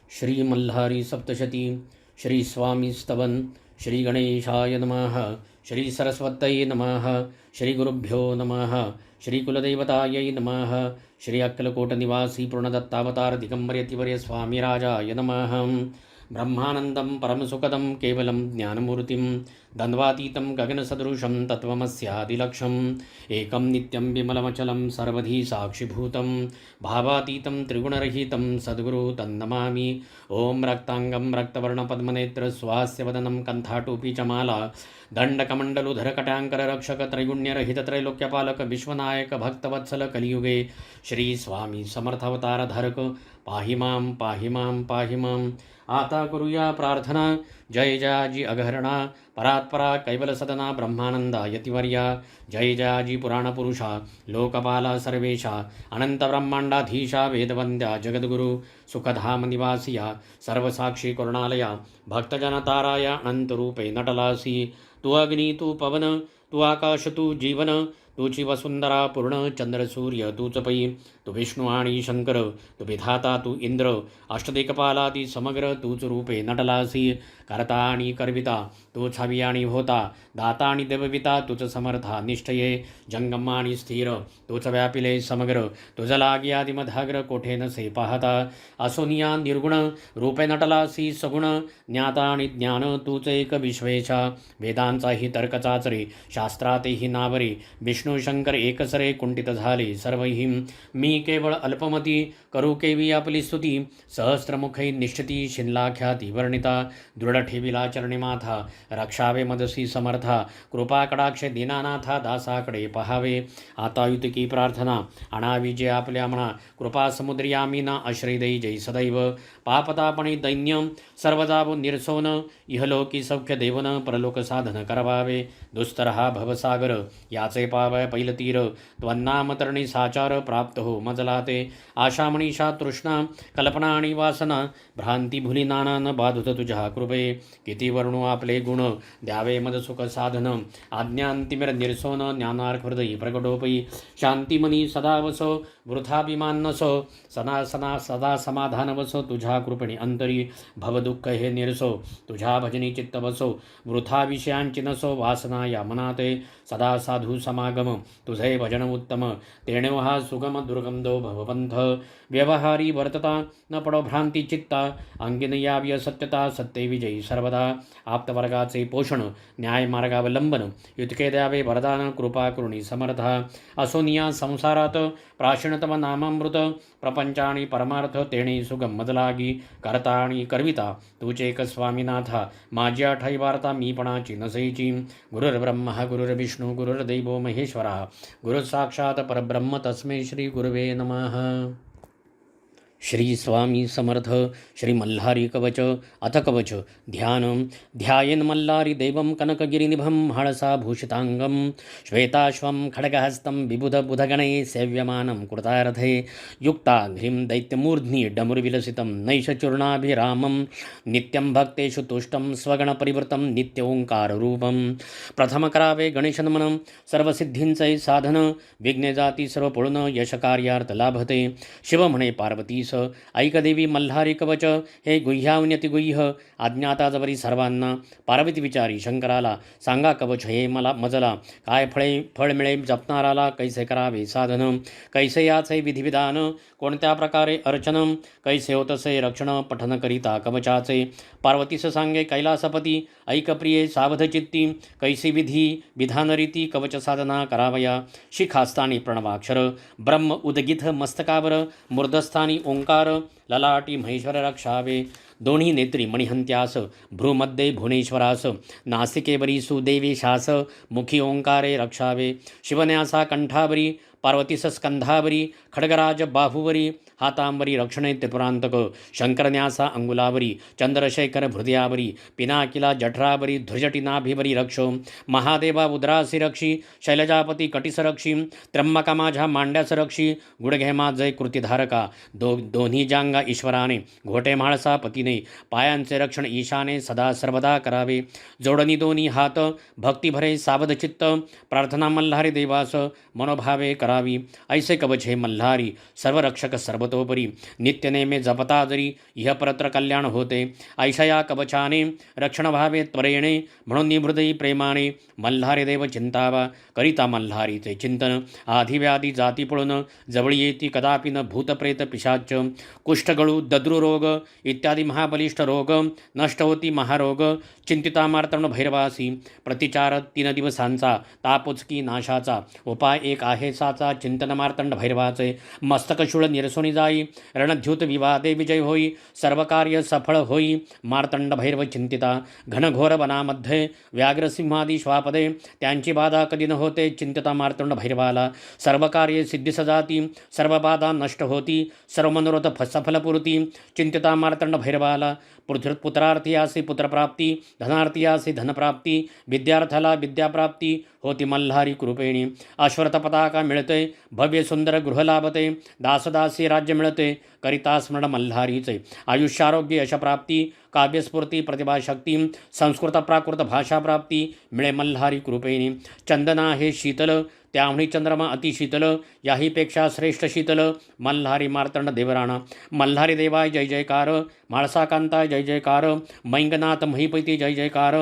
श्री मल्हारी सप्तशती, श्री स्वामी स्तवन, श्री गणेशाय नमः, श्री सरस्वत्यै नमः, श्री गुरुभ्यो नमः, श्री कुलदेवतायै नमः, श्री अक्कलकोटनिवासी पूर्णदत्तावतार दिगंबर यतिवर्य स्वामीराजाय नमः। ब्रह्मानन्दं परमसुखदं केवलं ज्ञानमूर्तिं द्वन्द्वातीतं गगनसदृशं तत्त्वमस्यादिलक्ष्यम् एकं नित्यं विमलमचलं सर्वधी साक्षिभूतं भावातीतं त्रिगुणरहितं सद्गुरु तन्नमामि। ॐ रक्ताङ्गं रक्तवर्णपद्मनेत्र स्वास्य वदनं कण्ठाटोपी च माला दण्डकमण्डलुधर कटाङ्कर रक्षक त्रैगुण्यरहित त्रैलोक्यपालक विश्वनायक भक्तवत्सल कलियुगे श्री स्वामी समर्थावतारधारक पाहि मां पाहि मां पाहि मां। आता करूया प्रार्थना। जय जयाजी अघहरणा परात्परा कैवल सदना ब्रह्मानंदा यतिवर्या, जय जयाजी पुराणपुरुषा लोकपाला सर्वेशा अनंत ब्रह्मांडाधीशा वेदवंद्या जगद्गुरु सुखधाम निवासिया सर्वसाक्षी करुणालया भक्तजनताराया अनंतरूपे नटलासी। तू अग्नि तू पवन तू आकाश तू जीवन तुची वसुंधरा पूर्ण चंद्र सूर्य तूच पै, तू विष्णू आणि शंकर तू विधाता तू इंद्र अष्टदिक्पालादी समग्र तूच रूपे नटलासी। करता आणि करविता तूच हवी आणि होता, दाता आणि देवविता तूच समर्था निष्ठये जंगम आणि स्थिर तूच व्यापिले समग्र तुझ लागी आदिमधाग्र कोठे नसे पाहता। असोनिया निर्गुण रूपे नटलासी सगुण ज्ञाता आणि ज्ञान तूच एक विश्वेशा वेदांचाही तर्क चाचरे शास्त्रातेही नावरे विष्णू शंकर एकसरे कुंठित झाले सर्वही। मी केवळ अल्पमती करू केवी आपली स्तुती सहस्त्रमुखै निश्चिती शिनलाख्याती वर्णिता दृढ ठेविला चरणी माथा रक्षावे मदसी समर्था कृपा कडाक्षे दीनानाथा दासाकडे पहावे। आता युतिकी प्रार्थना आणावी जे आपल्या म्हणा कृपा समुद्री आमीना आश्रयदयी जय सदैव पापतापणी दैन्य सर्वजाव निरसोन इहलोकी सौख्य देवन परलोक साधन करवावे। दुस्तर हा भवसागर याचे पावय पैलतीर त्वन्नामतरणी साचार प्राप्त हो मजला ते आशामणीशा तृष्णा कल्पना आणि वासना भ्रांती भुली नाना न बाधुत तुझ्या कृपे। किती वर्णू आपले गुण द्यावे मद सुख साधन आज्ञांतिमिर निरसोन ज्ञानार्क हृदयी प्रकटोपई शांतिमनी सदा वसो वृथाभिमान नसो सना सना सदा समाधान वसो तुझ्या कृपणी अंतरी भवदुःख हे निरसो तुझ्या भजनी चित्त वसो वृथा विषयांची नसो वासना या मनाते सदा साधू समागम तुझे भजन उत्तम तेणे हा सुगम दुर्गंधो भवपंथ व्यवहारी वर्तता न पडो भ्रांती चित्ता अंगिन यावी असत्यता सत्य विजयी सर्वदा आप्तवर्गाचे पोषण न्याय मार्गावलंबन युतके द्यावे वरदान कृपा करुणी समर्था असोनिया संसारात प्राशणतम नामामृत प्रपंच आणि परमार्थ तेणे सुगम मदलागी करता आणि करविता तुझे एक स्वामीनाथा माझी आठाई वार्ता मीपणाची नसैची। गुरुर्ब्रह्मा गुरुर्विष्णू गुरुर्दैवो महेश्वरा गुरु साक्षात परब्रह्म तस्मै श्री गुरुवे नमः। श्री स्वामी समर्थ श्री मल्हारी कवच अथ कवच ध्यान ध्यायेन मल्लारी देवं कनकगिरिनिभं हळसा भूषितांगं श्वेताश्वं खड्गहस्तं विबुधबुधगणे सेव्यमानं कृतार्थे युक्ताघ्रिं दैत्यमूर्ध्नि डमरुविलसितं नैषचूर्णाभिरामं नित्यं भक्तेषु तुष्टं स्वगणपरिवृतं नित्योंकाररूपं। प्रथम करावे गणेशनमनं सर्वसिद्धींचे साधन विघ्ने जाती सर्व पळून यशकार्यार्थ लाभते। शिव म्हणे पार्वती ऐकदेवी मल्हारी कवच हे गुह्यावन्यति गुह्य अज्ञाताजवरी सर्वांना पार्वती विचारी शंकराला सांगा कवच हे मला मजला काय फळ मिळे जपणाराला कैसे करावे साधन कैसे याचे विधिविधान कोणत्या प्रकारे अर्चन कैसे होतसे रक्षण पठन करिता कवचाचे पार्वतीस सांगे कैलासपती ऐकप्रिये सावधचित्ती कैसी विधी विधानरीती कवच साधना करावया। शिखास्थानी प्रणवाक्षर ब्रह्म उदगिथ मस्तकावर मूर्धस्थानी ओंकार ललाटी महेश्वर रक्षावे। दोन्ही नेत्री मणिहंत्यास भ्रूमध्ये भुवनेश्वरास नासिकेवरी सुदेवेशास मुखी ओंकारे रक्षावे। शिवन्यासा कंठावरी पार्वतीस स्कंधावरी खड्गराज बाहुवरी हातांबरी रक्षणे त्रिपुरांतक शंकरन्यासा अंगुलावरी चंद्रशेखर हृदयावरी पिनाकिला जठरावरी ध्वजटिनाभिवरी रक्षो महादेवा उदरासी रक्षी शैलजापती कटिस रक्षी त्र्यंबका माझ्या मांड्यास रक्षी गुडघे माझे कृतीधारका दोन्ही जांगा ईश्वराने घोटे म्हाळसा पतीने पायांचे रक्षण ईशाने सदा सर्वदा करावे। जोडणी दोन्ही हात भक्तिभरे सावध चित्त प्रार्थना मल्हारी देवास मनोभावे करावी ऐसे कवच हे मल्हारी सर्वरक्षक सर्वतोपरी नित्यनेमे जपता जरी इह परत्र कल्याण होते ऐशा या कवचाने रक्षण व्हावे त्वरेणे म्हणून निहृदयी प्रेमाने मल्हारी देव चिंतावा करिता मल्हारीचे चिंतन आधिव्याधी जाती पळून जवळी येती कदापि न भूतप्रेत पिशाच कुष्ठगळू दद्रुरोग इत्यादी महाबलिष्ठ रोग नष्ट होती महारोग चिंतिता मार्तंड भैरवासी प्रतिचार 3 दिवसांचा तापुचकी नाशाचा उपाय एक आहे साचा चिंतन मार्तंड भैरवाचे मस्तकशूळ निरसुनी जाई रणद्युत विवादे विजय होई सर्व कार्य सफळ होई मार्तंड भैरव चिंतिता घनघोर वनामध्ये व्याघ्रसिंहादी श्वापदे त्यांची बाधा कधी न होते चिंतिता मार्तंड भैरवाला सर्व कार्य सिद्धिस जाती सर्व बाधा नष्ट होती सर्व मनोरथ सफलपूर्ती चिंतिता मार्तंड भैरवाला पुत्रार्थी असे पुत्रप्राप्ती धनार्थी असे धनप्राप्ती विद्यार्थ्याला विद्याप्राप्ती होती मल्हारी कृपेणी अश्वरथ पताका मिळते भव्य सुंदर गृह लाभते दासदासी राज्य मिळते करिता स्मरण मल्हारीचे आयुष्यारोग्य यशप्राप्ती काव्यस्फूर्ती प्रतिभाशक्ती संस्कृत प्राकृत भाषाप्राप्ती मिळे मल्हारी कृपेणी चंदना हे शीतल त्याहुनी चंद्रमा अतिशीतल याहीपेक्षा श्रेष्ठ शीतल मल्हारी मार्तंड देवराणा मल्हारी देवाय जय जयकार म्हाळसाकांताय जय जयकार मैंगनाथ महिपती जय जयकार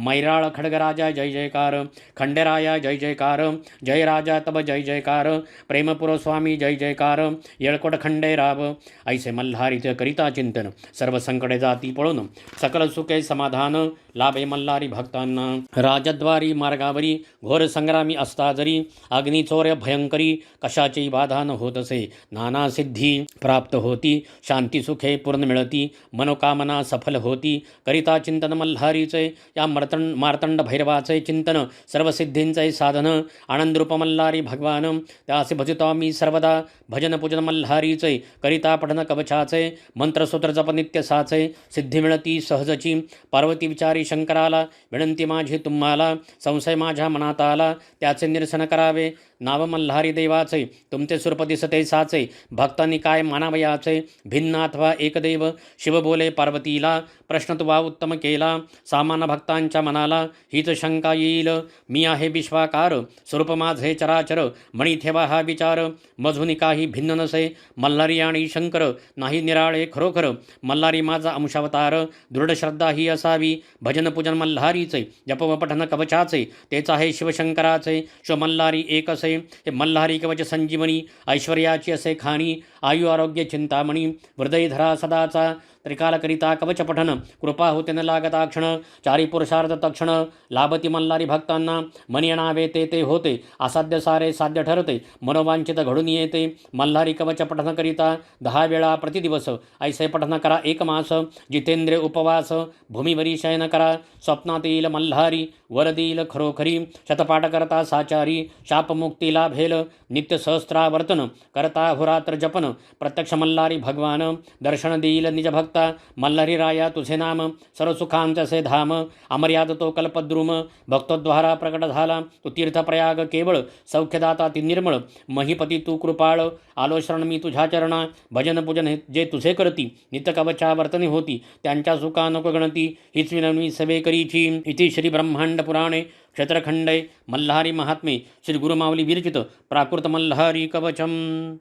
मैराळ खडगराजा जय जयकार खंडेराया जय जयकार जय राजा तब जय जयकार प्रेमपुर स्वामी जय जयकार येळकोट खंडेराव ऐसे मल्हारीचे करिता चिंतन सर्व संकटे जाती पळून सकल सुखे समाधान लाभे मल्हारी भक्तांना राजद्वारी मार्गावरी घोर संग्रामी असता जरी अग्निचौर्य भयंकरी कशाची बाधा न होत असे नाना सिद्धी प्राप्त होती शांती सुखे पूर्ण मिळती मनोकामना सफल होती करिता चिंतन मल्हारीचे या मार्तंड भैरवाचे चिंतन सर्व सिद्धींचे साधन आनंदरूप मल्हारी भगवान त्यासे भजितो मी सर्वदा भजन पूजन मल्हारीचे करिता पठन कवचाचे मंत्रसूत्र जप नित्य साचे सिद्धी मिळती सहजची पार्वती विचारी शंकराला विनंती माझी तुम्हाला संशय माझ्या मनात आला त्याचे निरसन करावे नाव मल्हारी देवाचे तुमचे सुरप दिसते साचे भक्तांनी काय मानावयाचे भिन्न अथवा एकदेव शिव बोले पार्वतीला प्रश्न तुवा उत्तम केला सामान्य भक्तांच्या मनाला हीच शंका येईल मी आहे विश्वाकार स्वरूप माझे चराचर मणी ठेवा हा विचार मधुनी काही भिन्न नसे मल्हारी आणि शंकर नाही निराळे खरोखर मल्हारी माझा अंशावतार दृढ श्रद्धा ही असावी भजन पूजन मल्हारीचे जप व पठन कवचाचे तेच आहे शिवशंकराचे शिव मल्हारी एक असे हे मल्हारी कवच संजीवनी ऐश्वर्याची असे खाणी आयु आरोग्य चिंतामणी हृदय धरा सदाचा त्रिकालकरिता कवच पठन कृपा होते न लागता क्षण चारी पुरुषार्थ तक्षण लाभती मल्हारी भक्तांना मनी आणावे ते होते असाध्य सारे साध्य ठरते मनोवांचित घडून येते मल्हारी कवच पठन करिता 10 वेळा प्रतिदिवस ऐसे पठन करा 1 मास जितेंद्रिय उपवास भूमीवरी शयन करा स्वप्नात येईल मल्हारी वर देईल खरोखरी शतपाठ करता साचारी शापमुक्ती लाभेल नित्य सहस्त्रावर्तन करता हुरात्र जपन प्रत्यक्ष मल्हारी भगवान दर्शन देईल निज भक्त मल्हारी राया तुझे नाम सर्व सुखांचे असे धाम अमर्याद तो कल्पद्रुम भक्तोद्वारा प्रकट झाला तू तीर्थप्रयाग केवळ सौख्यदाता ती निर्मळ महिपती तू कृपाळ आलो शरण मी तुझ्या चरणा भजन पूजन जे तुझे करती नित्य कवचा वर्तनी होती त्यांच्या सुखा नको गणती हीच विनवणी सवे करीची इति श्री ब्रह्मांड पुराणे क्षेत्रखंडे मल्हारी महात्मे श्री गुरुमावली विरचित प्राकृत मल्हारी कवचम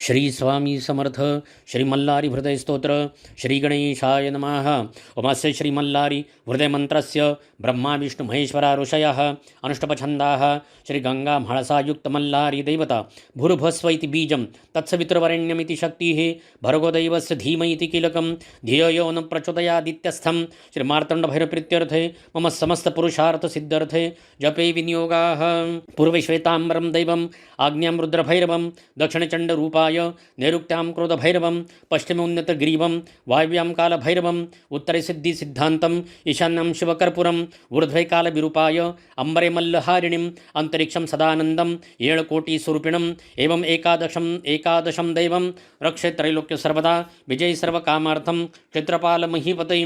श्री स्वामी समर्थ श्री मल्हारी हृदय स्तोत्र श्री गणेशाय नमः ओमस्य श्री मल्हारी हृदय मंत्रस्य ब्रह्मा विष्णु महेश्वरा ऋषयः अनुष्टपछन्दाः श्री गंगा म्हाळसायुक्त मल्हारी देवता भूर्भस्व इति बीजं तत्सवितुर्वरेण्यमिति शक्तिः भर्गो दैवस्य धीमहि इति कीलकं धियो यो न प्रचोदयादित्यस्थं श्री मार्तंड भैरवप्रीत्यर्थे मम समस्त पुरुषार्थ सिद्ध्यर्थे जपे विनियोगाः पूर्वश्वेताम्बरं दैवम् आग्न्यां रुद्रभैरवं दक्षिणचण्डरूपाय नैऋत्यां क्रोधभैरवं पश्चिमोन्नतग्रीवं वायव्यां कालभैरवम् उत्तरे सिद्धिसिद्धान्तम् ईशान्यं शिवकर्पूरम् ऊर्ध्वे कालविरूपाय अम्बरे मल्लहारिणीम् अन्तरिक्षं सदानन्दं येळकोटिस्वरूपिणम् एवम् एकादशं दैवं रक्षे त्रैलोक्य सर्वदा विजयी सर्वकामार्थं क्षेत्रपालमहीपते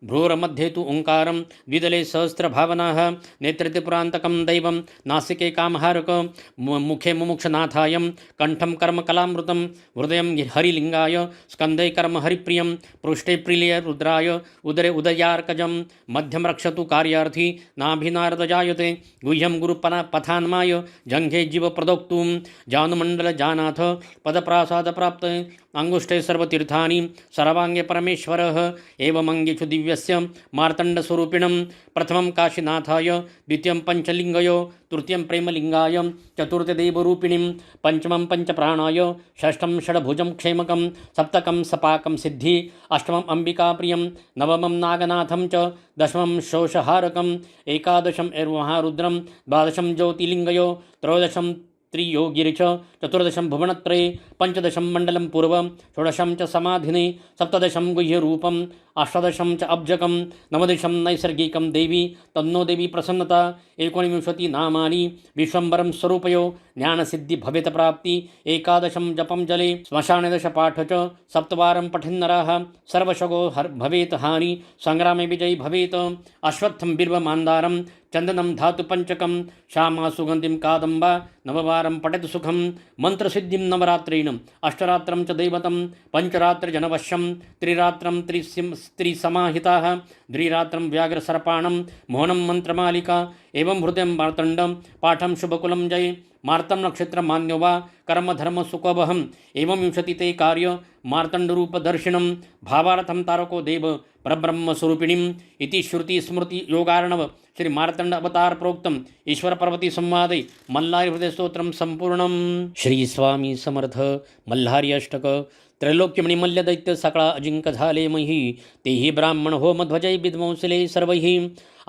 भ्रूरमध्ये तु ओङ्कारं द्विदले सहस्रभावनाः नेत्रे त्रिपुरान्तकं परं दैवं नासिके कामहारक मुखे मुमुक्षनाथाय कंठं कर्मकलामृतं हृदयं हरिलिंगाय स्कन्धे कर्म हरिप्रियं पृष्ठे प्रिलिय रुद्राय उदरे उदयार्कजं मध्यम रक्षतु कार्यार्थी नाभिनारद जायते गुह्यं गुरुपथान्माय जंघे जीव प्रदोक्तुं जानुमण्डल जानाथ पदप्रासाद प्राप्त अंगुष्ठे सर्वतीर्थानि सर्वांगे परमेश्वरः एवमंगेषु दिव्यस्य मार्तण्डस्वरूपिणं प्रथमं काशीनाथाय द्वितीयं पंचलिंगयो तृतीयं प्रेमलिंगाय चतुर्थ देवरूपिणीं पंचमं पंचप्राणाय षष्ठं षड्भुजं क्षेमकं सप्तकं सपाकं सिद्धि अष्टमं अंबिकाप्रियं नवमं नागनाथं च दशमं शोषहारकं एकादशं महारुद्रं द्वादशं ज्योतिलिंगयो त्रयोदशं त्रियोगिरिच चतुर्दशं भुवनत्रये पंचदशं मण्डलं पूर्वं षोडशं च समाधिने सप्तदशं गुह्यरूपम् अष्टादशं च अब्जकं नवदशं नैसर्गिकं देवी तन्नो देवी प्रसन्नता 19 नामानि विश्वम्बरं स्वरूपयो ज्ञानसिद्धि भवेत प्राप्ति एकादशं जपं जले श्मशानदश पाठ च सप्तवारं पठन्नराः सर्वशगो भवेत हानि संग्रामे विजयी भवेत अश्वत्थं बिल्वमान्दारं चन्दनं धातुपञ्चकं श्यामा सुगन्धिं कादम्बा नववारं पठेत् सुखं मन्त्रसिद्धिं नवरात्रेण अष्टरात्रं च दैवतं पञ्चरात्रजनवश्यं त्रिरात्रं त्रिसमाहिताः द्विरात्रं व्याघ्रसर्पाणं मोहनं मन्त्रमालिका एवं हृदयं मार्तण्डं पाठं शुभकुलं जय मार्तम नक्षत्र मान्यो वा कर्म धर्म सुखवहम एवं विंशति ते कार्य मार्तंडरूप दर्शनम भावार्थम तारको देव परब्रह्म स्वरूपिणीम इति श्रुति स्मृति योगार्णव श्री मार्तंड अवतार प्रोक्तम ईश्वर पर्वती संवादे मल्हारी हृदय स्तोत्रम संपूर्णम। श्री स्वामी समर्थ मल्हारी अष्टक त्रैलोक्यमणि मल्ल दैत्य सकळा अजिंक झाले मही तेही ब्राह्मण हो मध्वजय विद्वंसले सर्वही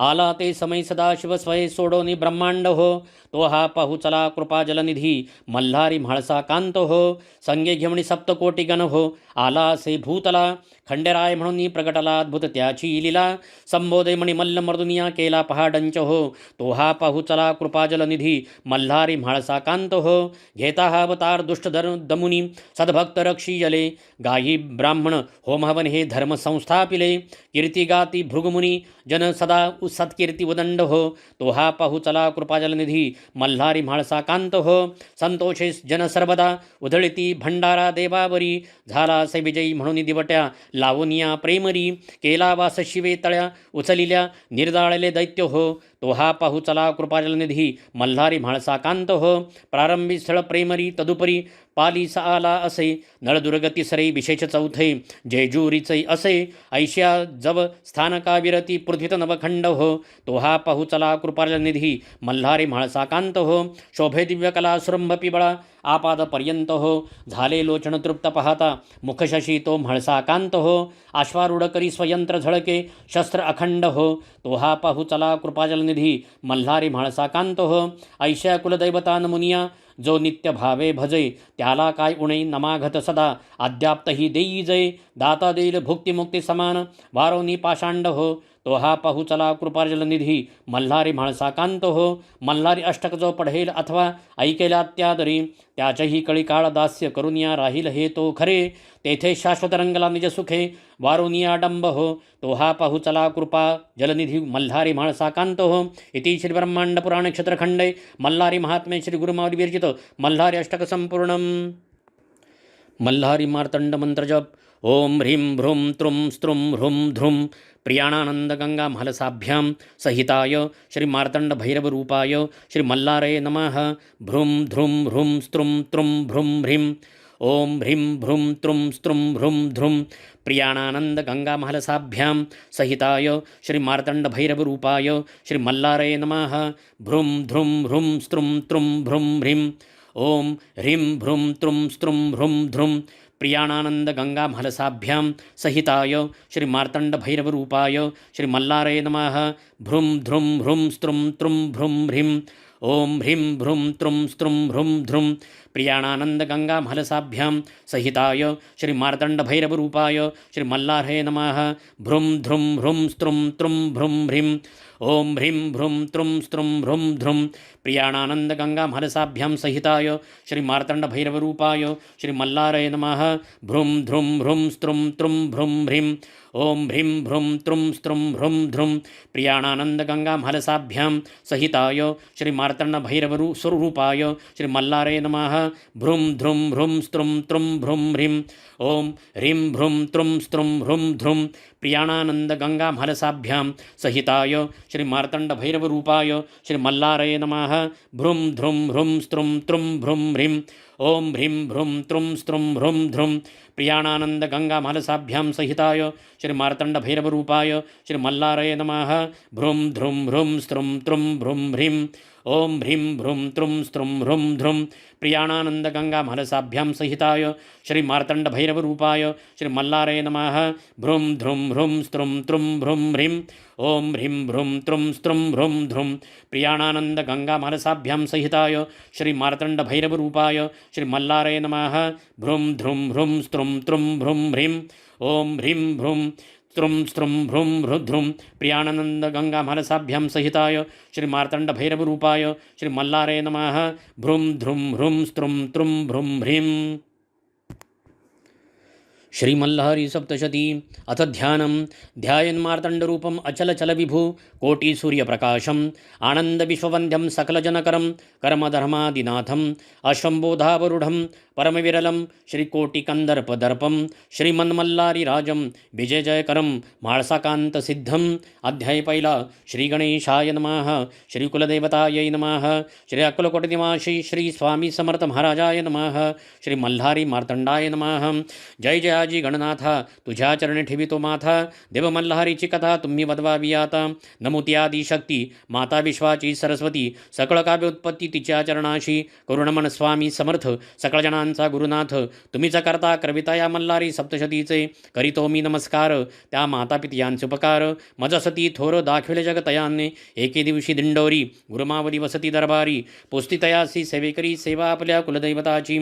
आला ते समय सदाशिव स्वय सोडोनी ब्रह्मांड हो तो हा पाहू चला कृपा जलनिधी मल्हारी म्हाळसा कांत हो संगे घेवणी सप्तकोटी गण हो आला असे भूतला खंडेराय म्हणून प्रगटला अद्भुत त्याची लीला संबोधे मणी मल्ल मर्दुनिया केला पहाडंच हो तो हा पाहू चला कृपा जलनिधी मल्हारी म्हाळसा कांत हो घेता हा अवतार दुष्ट दमुनी सद्भक्त रक्षी जले गायी ब्राह्मण होमहवन हे धर्म संस्थापिले कीर्ती गाती भृगमुनी जन सदा सत्कीर्ती उदंड हो तो हा पाहू चला कृपाजलनिधी मल्हारी म्हाळसा कांत हो संतोषे जन सर्वदा उधळती भंडारा देवावरी झाला से विजयी म्हणून दिवट्या लावनिया प्रेमरी केला वास शिवे तळ्या उचलिल्या निर्दाळले दैत्य हो तो हा पाहू चला कृपाजलनिधी मल्हारी म्हाळसा कांत हो प्रारंभी स्थळ प्रेमरी तदुपरी पालीस आला असे नळदुर्गती सरे विशेष चौथे जेजुरीचे असे ऐश्या जव स्थानका विरती पृथ्वीत नवखंड हो तो हा पाहू चला कृपाजलनिधी मल्हारी म्हाळसा कांत हो शोभे दिव्यकला सुरंभ पिबळा आपादपर्यंत हो झाले लोचन तृप्त पाहता मुखशशी तो म्हाळसा कांत हो आश्वारूढ करी स्वयंत्र झळके शस्त्र अखंड हो तो हा पाहू चला कृपाजलनिधी मल्हारी म्हाळसा कांत हो ऐश्या कुलदैवतान मुनिया जो नित्य भावे भजे त्याला काय उणे नमाघत सदा अद्याप्तही देई जय दाता देईल भुक्तिमुक्ती समान वारोनी पाषांड हो तो हा पाहू चला कृपाजलनिधी मल्हारी म्हाळसा कांत हो मल्हारी अष्टक जो पढेल अथवा ऐकेला त्यादरी त्याच्याही कळी काळ दास्य करुनिया राहील हे तो खरे तेथे शाश्वत रंगला निज सुखे वारुनिया डंब हो तो हा पाहू चला कृपा जलनिधी मल्हारी म्हाळसा कांत हो इति श्री ब्रह्मांड पुराण क्षेत्रखंडे मल्हारी महात्म्ये श्री गुरुमाऊली विरचित मल्हारी अष्टक संपूर्णम। मल्हारी मार्तंड मंत्र जप ओम ह्रीं भ्रूं त्रुं स्त्रुं ह्रूं ध्रुं प्रियाणानंद गंगा म्हालसाभ्यां सहिताय श्री मार्तंड भैरव रूपाय श्री मल्लारये नमः। भ्रूं ध्रुं ह्रूं स्त्रुं त्रुं भ्रूं ह्रीं ओम ह्रीं भ्रूं त्रुं स्त्रुं ह्रूं ध्रुं प्रियाणानंद गंगा म्हालसाभ्यां सहिताय श्री मार्तंड भैरव रूपाय श्री मल्लारये नमः। भ्रूं ध्रुं ह्रूं स्त्रुं त्रुं भ्रूं ह्रीं ओम ह्रीं भ्रूं त्रुं स्त्रुं ह्रूं ध्रुं प्रियाणानंद गंगा म्हालसाभ्यां सहिताय श्री मार्तंड भैरव रूपाय श्री मल्लारये नमः। भ्रूं ध्रुं ह्रूं स्त्रुं त्रुं भ्रूं ह्रीं ओम ह्रीं भ्रूं त्रुं स्त्रुं ह्रूं ध्रुं प्रियाणानंद गंगा म्हालसाभ्यां सहिताय श्री मार्तंड भैरव रूपाय श्री मल्लारये नमः। भ्रूं ध्रुं ह्रूं स्त्रुं त्रुं भ्रूं ह्रीं ओम ह्रीं भ्रूं त्रुं स्त्रुं ह्रूं ध्रुं प्रियाणानंद गंगा म्हालसाभ्यां सहिताय श्री मार्तंड भैरव रूपाय श्री मल्लारये नमः। भ्रूं ध्रुं ह्रूं स्त्रुं त्रुं भ्रूं ह्रीं ओम ह्रीं भ्रूं त्रुं स्त्रुं ह्रूं ध्रुं प्रियाणानंद प्रियाणानंद गंगा महलसाभ्यां सहिताय श्री मार्तंड भैरव स्वरूपाय श्री मल्लारे नमः। भ्रूं ध्रुं भ्रूं स्त्रुं त्रुं भ्रूं ह्रीं ओम ह्रीं भ्रूं त्रुं स्त्रुं ह्रूं ध्रुं प्रियाणानंद गंगा महलसाभ्यां सहिताय श्री मार्तंड भैरव रूपाय श्री मल्लारे नमः। भ्रूं ध्रुं भ्रूं स्त्रुं त्रुं भ्रूं ह्रीं ओम ह्रीं भ्रूं त्रुं स्त्रुं ह्रूं ध्रुं प्रियाणानंद गंगा महलसाभ्यां सहिताय श्री मार्तंड भैरव रूपाय श्री मल्लारे नमः। भ्रूं ध्रुं भ्रूं स्त्रुं त्रुं भ्रूं ह्रीं ओम ह्रीं भ्रूं त्रुं स्त्रुं ह्रूं ध्रुं प्रियाणानंद गंगा महलसाभ्यां सहिताय श्री मार्तंड भैरव रूपाय श्री मल्लारे नमः। भ्रूं ध्रुं भ्रूं स्त्रुं त्रुं भ्रूं ह्रीं ओम ह्रीं भ्रूं त्रुं स्त्रुं ह्रूं ध्रुं प्रियाणानंद गंगा महलसाभ्यां सहिताय श्री मार्तंड भैरव रूपाय श्री मल्लारे नमः। भ्रूं ध्रुं भ्रूं स्त्रुं त्रुं भ्रूं ह्रीं ओम ह्रीं भ्रूं त्रुं स्त्रुं भ्रूं ध्रुं प्रियाणानंद गंगा महलसाभ्यां सहिताय श्री मार्तंड भैरव रूपाय श्री मल्लारे नमः। भ्रूं ध्रुं भ्रूं स्त्रुं त्रुं भ्रूं ह्रीं। श्रीमल्लहरी सप्तशती अथ ध्यानं ध्यायन्मार्तण्डरूपम् अचलचलविभु कोटिसूर्यप्रकाशम् आनन्दविश्ववन्द्यं सकलजनकरं कर्मधर्मादिनाथम् अश्वम्बोधावरूढं परमविरलं श्रीकोटिकन्दर्पदर्पं श्रीमन्मल्लारिराजं विजयजयकरं म्हाळसाकान्तसिद्धम्। अध्याय पहिला श्रीगणेशाय नमः। श्रीकुलदेवतायै नमः। श्री अक्कलकोटनिवासी श्री स्वामी समर्थ महाराजाय नमः। श्री मल्हारी मार्तंडाय नमः। जय जयाजी गणनाथा तुझ्या चरणी ठेवितो माथा देव मल्हारीची कथा तुम्ही वदवावी आता। नमोती आदी शक्ती माता विश्वाची सरस्वती सकळ काव्य उत्पत्ती तिच्या चरणाशी करुणमन स्वामी समर्थ सकळ जणांचा गुरुनाथ तुम्हीच करता करविता या मल्हारी सप्तशतीचे करीतो मी नमस्कार त्या माता पित्यांचे उपकार मजसती थोर दाखविले जगतयाने एके दिवशी दिंडोरी गुरुमावली वसती दरबारी पोस्ती तयासी सेवेकरी सेवा आपल्या कुलदैवताची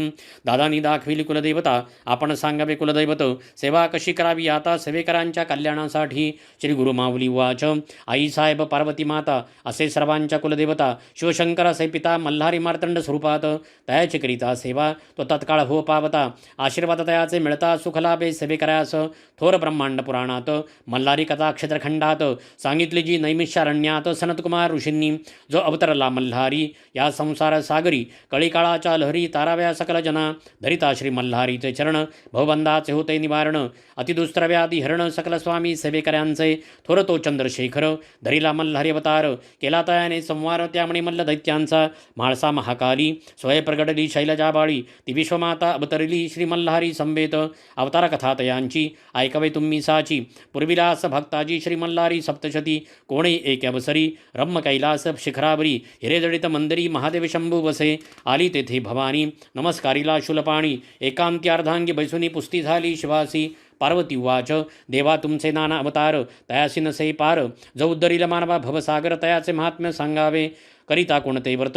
दादानी दाखविली कुलदैवता आपण सांगावे कुलदैवत सेवा कशी करावी आता सेवेकरांच्या कल्याणासाठी श्री गुरुमाऊली उवाच आई साहेब पार्वती माता असे सर्वांच्या कुलदेवता शिवशंकर असे पिता मल्हारी मार्तंड स्वरूपात तयाची करिता सेवा तो तत्काळ हो पावता आशीर्वाद तयाचे मिळता सुखलाभे सेवेकरास थोर ब्रह्मांड पुराणात मल्हारी कथा क्षेत्रखंडात सांगितली जी नैमिषारण्यात सनतकुमार ऋषींनी जो अवतरला मल्हारी या संसार सागरी कळीकाळाच्या लहरी ताराव्या सकल जना धरिता श्री मल्हारीचे चरण भवबंधाचे होते निवारण अतिदुस्तर व्याधी हरण सकल स्वामी सेवेकऱ्यांचे थोर तो चंद्रशेखर धरिला मल्हारी अवतार केला तयाने संवार त्यामुळे मल्ल दैत्यांचा म्हाळसा महाकाली स्वय प्रगटली शैलजाबाळी ती विश्वमाता अवतरली श्री मल्हारी संवेत अवतार कथा तयांची ऐकवे तुम्ही साची पूर्विलास भक्ताजी श्री मल्हारी सप्तशती कोणे एक अवसरी रम्म कैलास शिखरावरी हिरेजडित मंदिरी महादेव शंभू वसे आली तेथे भवानी नमस्कारीला शूलपाणी एकांती अर्धांगी बैसुनी पुस्ती झाली शिवासी पार्वती उवाच देवा तुमचे नाना अवतार तयासी नसे पार जो उद्धरील मानवा भवसागर तयाचे महात्म्य सांगावे करिता कोणते व्रत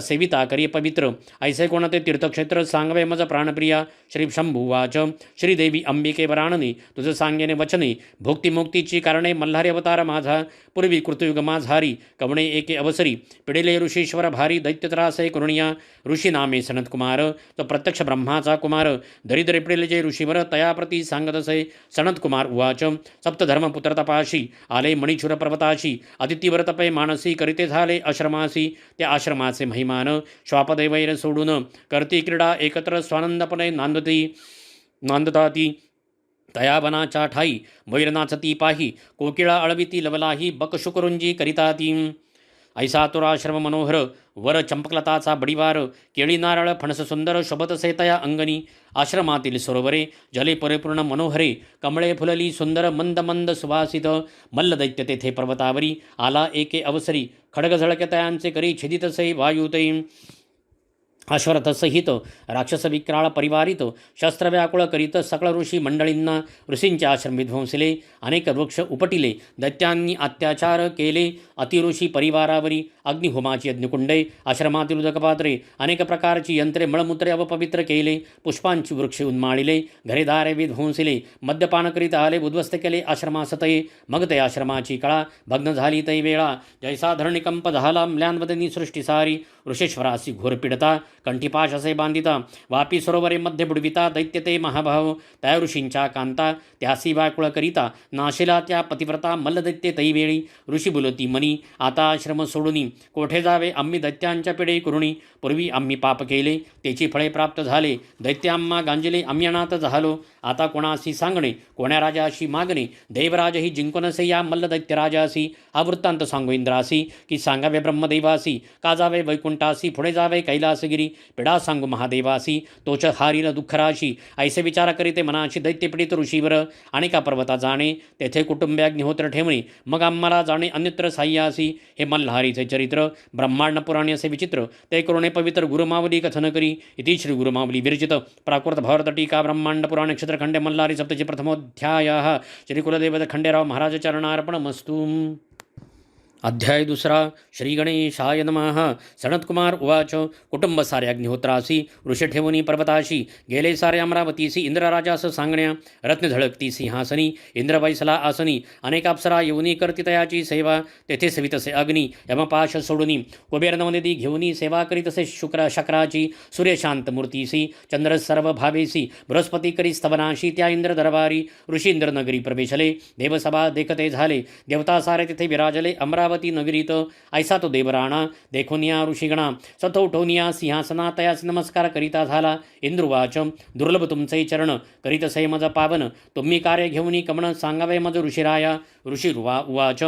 सेविता करी पवित्र ऐसे कोणते तीर्थक्षेत्र सांगवे मज प्राणप्रिया श्री शंभुवाच श्रीदेवी अंबिके वराणने तुझं सांगेने वचने भोक्तिमुक्तीची कारणे मल्हारी अवतार माझा पूर्वी कृतयुग माझारी कवणे एके अवसरी पिडिले ऋषीश्वर भारी दैत्यत्रासे करुणिया ऋषी नामे सनतकुमार तो प्रत्यक्ष ब्रह्माचा कुमार दरिद्रे पिडिले जे ऋषीवर तयाप्रती सांगतसे सनतकुमार उवाच सप्तधर्मपुत्र तपाशी आले मणिचुर पर्वताशी अतिथीवर तपे मानसी करिते झाले आश्रमासी त्या आश्रमाचे महिमान श्वापदैवैर सोडून करती क्रीडा एकत्र स्वानंदपणे नांदताती तया वनाच्या ठाई वैरनाचती पाही कोकिळा अळविती लवलाही बकशुकरुंजी करिता ती ऐसा तुराश्रम मनोहर वर चंपकलताचा बडीवार केळी नारळ फणस सुंदर शोभतसे तया अंगणी आश्रमातील सरोवरे जले परिपूर्ण मनोहरे कमळे फुलली सुंदर मंद मंद सुवासित मल्ल दैत्य तेथे पर्वतावरी आला एके अवसरी खडग झळके तयांचे करी छिदितसे वायुते अश्वरथ सहित राक्षस विक्राळ परिवारित शस्त्रव्याकुळ करीत सकळ ऋषी मंडळींना ऋषींचे आश्रम विध्वंसिले अनेक वृक्ष उपटिले दैत्यांनी अत्याचार केले अतिऋषी परिवारावरी अग्निहोमाची यज्ञकुंडे आश्रमातील उदकपात्रे अनेक प्रकारची यंत्रे मळमूत्रे अपवित्र केले पुष्पांची वृक्ष उन्माळिले घरेदारे विध्वंसिले मद्यपान करीत आले उद्ध्वस्त केले आश्रमासतये मग ते आश्रमाची कळा भग्न झाली तै वेळा जैसा धरणिकंप झाला म्लानवदनी सृष्टी सारी ऋषेश्वरासी घोर पीडता कंठीपाश असे बांधिता वापी सरोवरे मध्ये बुडविता दैत्य ते महाभाव त्या ऋषींच्या कांता त्यासी वाकुळ करिता नाशिला त्या पतिव्रता मल्लदैत्य तैवेळी ऋषी बोलती मनी आता आश्रम सोडूनी कोठे जावे आम्ही दैत्यांच्या पिढे करुणी पूर्वी आम्ही पाप केले त्याची फळे प्राप्त झाले दैत्य आम्हा गांजिले आम्ही अनाथ झालो आता कोणाशी सांगणे कोण्या राजाशी मागणे देवराजही जिंकूनसे या मल्ल दैत्यराजासी हा वृत्तांत सांगू इंद्रासी की सांगावे ब्रह्मदेवासी का जावे वैकुंठासी पुढे जावे कैलासगिरी पिढा सांगू महादेवासी तोच हारील दुःखराशी ऐसे विचार करीते मनाशी दैत्यपीडित ऋषीवर आणि का पर्वता जाणे तेथे कुटुंबाग्निहोत्र ठेवणे मग आम्हाला जाणे अन्यत्र साह्यासी हे मल्हारीचे चरित्र ब्रह्मांड पुराणे असे विचित्र ते करुणे पवित्र गुरुमावली कथन करी इति श्री गुरुमावली विरचित प्राकृत भारत टीका ब्रह्मांड पुराण क्षेत्रखंडे मल्हारी सप्तची प्रथमोध्याय श्री कुलदेवत खंडेराव महाराज चरणार्पणमस्तु। अध्याय दुसरा श्री गणेशाय नमः। सनत्कुमार उवाच कुटुंब सारे अग्निहोत्रासी ऋषी ठेवणी पर्वताशी गेले सारे अमरावतीसी इंद्रराजास सांगण्या रत्न झळकती सिंहासनी इंद्र बैसला आसनी अनेक अप्सरा येऊनी करती तयाची सेवा तेथे सवितसे अग्नी यमपाश सोडुनी कुबेर नवनिधी घेऊनी सेवा करीतसे शक्राची सूर्यशांत मूर्तीसी चंद्र सर्व भावेसी बृहस्पती करी स्तवनाशी त्या इंद्र दरबारी ऋषी इंद्रनगरी प्रवेशले देवसभा देखते झाले देवता सारे तिथे विराजले अमरावती नगरीत ऐसा तो देवराणा देखोनिया ऋषिगणा सथोठोनिया सिंहासना तयास नमस्कार करिता झाला इंद्रुवाच दुर्लभ तुमचे चरण करीतसे मज पावन तुम्ही कार्य घेऊनी कमण सांगावे मज ऋषिराया ऋषी उवाच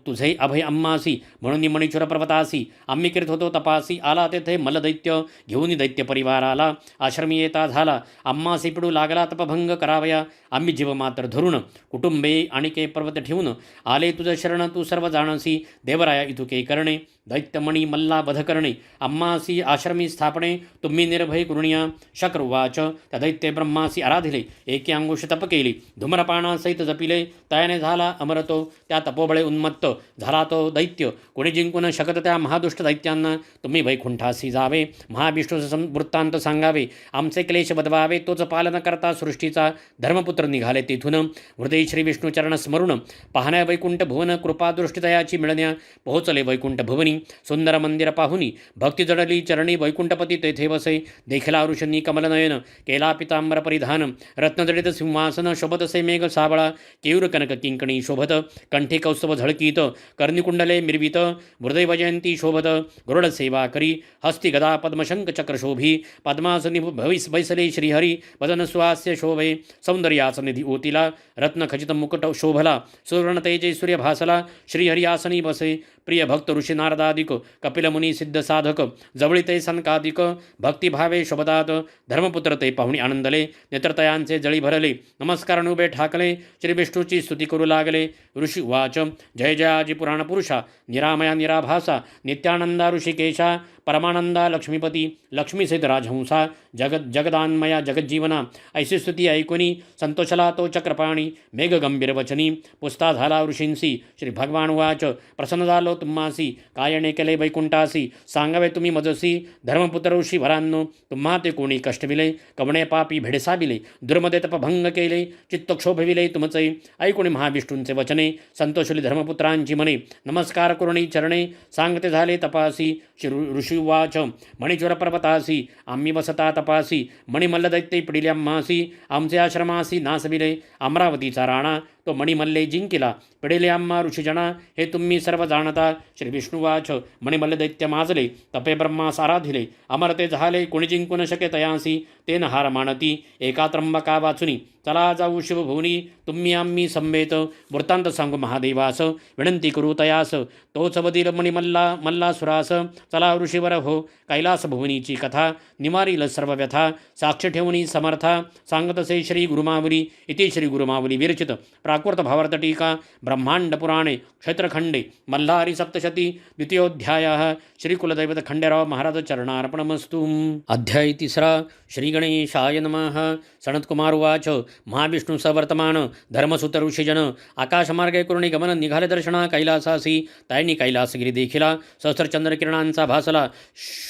तुझे अभय अम्मासी म्हणून मणिचुर पर्वतासी आम्ही करीत होतो तपासी आला तेथे मलदैत्य घेऊन दैत्य परिवार आला आश्रमी येता झाला आम्हासी पिडू लागला तपभंग करावया आम्ही जीव मात्र धरून कुटुंबे आणि के पर्वत ठेवून आले तुझ शरण तू सर्व जाणसी देवराया इतुके करणे दैत्यमणी मल्ला वध करणे अम्मासी आश्रमी स्थापणे तुम्ही निर्भय करुणिया शक्रवाच त्या दैत्य ब्रह्मासी आराधिले एकी अंगुष तप केली धूम्रपानासहित जपिले तयाने झाला अमरतो त्या तपोबळे उन्मत्त झाला तो दैत्य कोणी जिंकून शकत त्या महादुष्ट दैत्यांना तुम्ही वैकुंठासी जावे महाविष्णूचा वृत्तांत सांगावे आमचे क्लेश बदवावे तोच पालन करता सृष्टीचा धर्मपुत्र निघाले तेथून हृदय श्री विष्णू चरण स्मरून पाहण्या वैकुंठ भुवन कृपादृष्टीतयाची मिळण्या पोहोचले वैकुंठ भुवनी सुंदर मंदिर पाहुनी भक्ती जडली चरणी वैकुंठपती तेथे बसे देखला ऋषनी कमलनयन केला पितांबर परिधान रत्नजडित सिंहासन शोभतसे मेघ साबळा केयूर कनक किंकणी शोभत कंठी कौस्तभ झळकीत कर्णिकुंडले मिरवित हृदय वजयंती शोभत गरुड सेवा करी हस्ती गदा पद्मशंक चक्र शोभी पद्मासनी भविस बैसले श्रीहरी वदन स्वास्य शोभे सौंदर्यास निधी ओतिला रत्न खचित मुकुट शोभला सुवर्ण तेजे सूर्य भासला श्रीहरी आसनी बसे प्रिय भक्त ऋषी नारदादिक कपिल मुनी सिद्ध साधक जवळी ते सनकादिक भक्तिभावे शोभतात धर्मपुत्र ते पाहुणी आनंदले नेत्रतयांचे जळी भरले नमस्कार उभे ठाकले श्री विष्णूची स्तुती करू लागले ऋषी वाच जय जयाजी पुराण पुरुषा निरामया निराभासा नित्यानंदा ऋषिकेशा परमानंदा लक्ष्मीपती लक्ष्मीसहित राजहंसा जगदान्मया जगज्जीवना ऐशी स्तुती ऐकुनी संतोषला तो चक्रपाणी मेघ गंभीर वचनी पुस्ता झाला ऋषींसी श्री भगवान वाच प्रसन्न झालो तुम्हासी कायणे केले वैकुंठासी सांगावे तुम्ही मजसी धर्मपुत्र ऋषी भरांनो तुम्हा ते कोणी कष्टविले कवणे पापी भेडसाविले दुर्मदे तपभंग केले चित्तक्षोभविले तुमचे ऐकुणी महाविष्णूंचे वचने संतोषली धर्मपुत्रांची मने नमस्कार करुणी चरणे सांगते झाले तपासी ऋषी वाच मणिचुर पर्वतासी आम्ही वसता तपासी मणिमल्ल दैत्य पिडिले आम्हासी आमचे आश्रमासी नासविले अमरावतीचा राणा तो मणिमल्ले जिंकिला पिडिले आम्हा ऋषीजना हे तुम्ही सर्व जाणता श्री विष्णुवाच मणिमल्ल दैत्य माजले तपे ब्रह्मास आराधिले अमरते झाले कोणी जिंकू न शके तयांसी तेन हार मानती एका त्र्यंबका वाचुनी चला जाऊ शिवभुवनी तुम्ही आम्ही संवेत वृत्तांत सांगू महादेवास विनंती करू तयास तोच वदील मल्लासुरास चला ऋषीवर हो कैलास भुवनीची कथा निवारील सर्व व्यथा साक्ष ठेवणी समर्था सांगतसे श्री गुरुमावली इति श्री गुरुमावली विरचित प्राकृत भावार्थ टीका ब्रह्मांड पुराणे क्षेत्रखंडे मल्हारी सप्तशती द्वितीयोध्यायः श्री कुलदैवत खंडेराव महाराज चरणार्पणमस्तु। अध्याय तिसरा श्री गणेशाय नमः। सनत्कुमार उवाच महाविष्णू सवर्तमान धर्मसुत ऋषीजन आकाशमार्गे करुणी गमन निघाले दर्शना कैलासासी तायनी कैलासगिरी देखिला सहस्रचंद्र किरणांचा भासला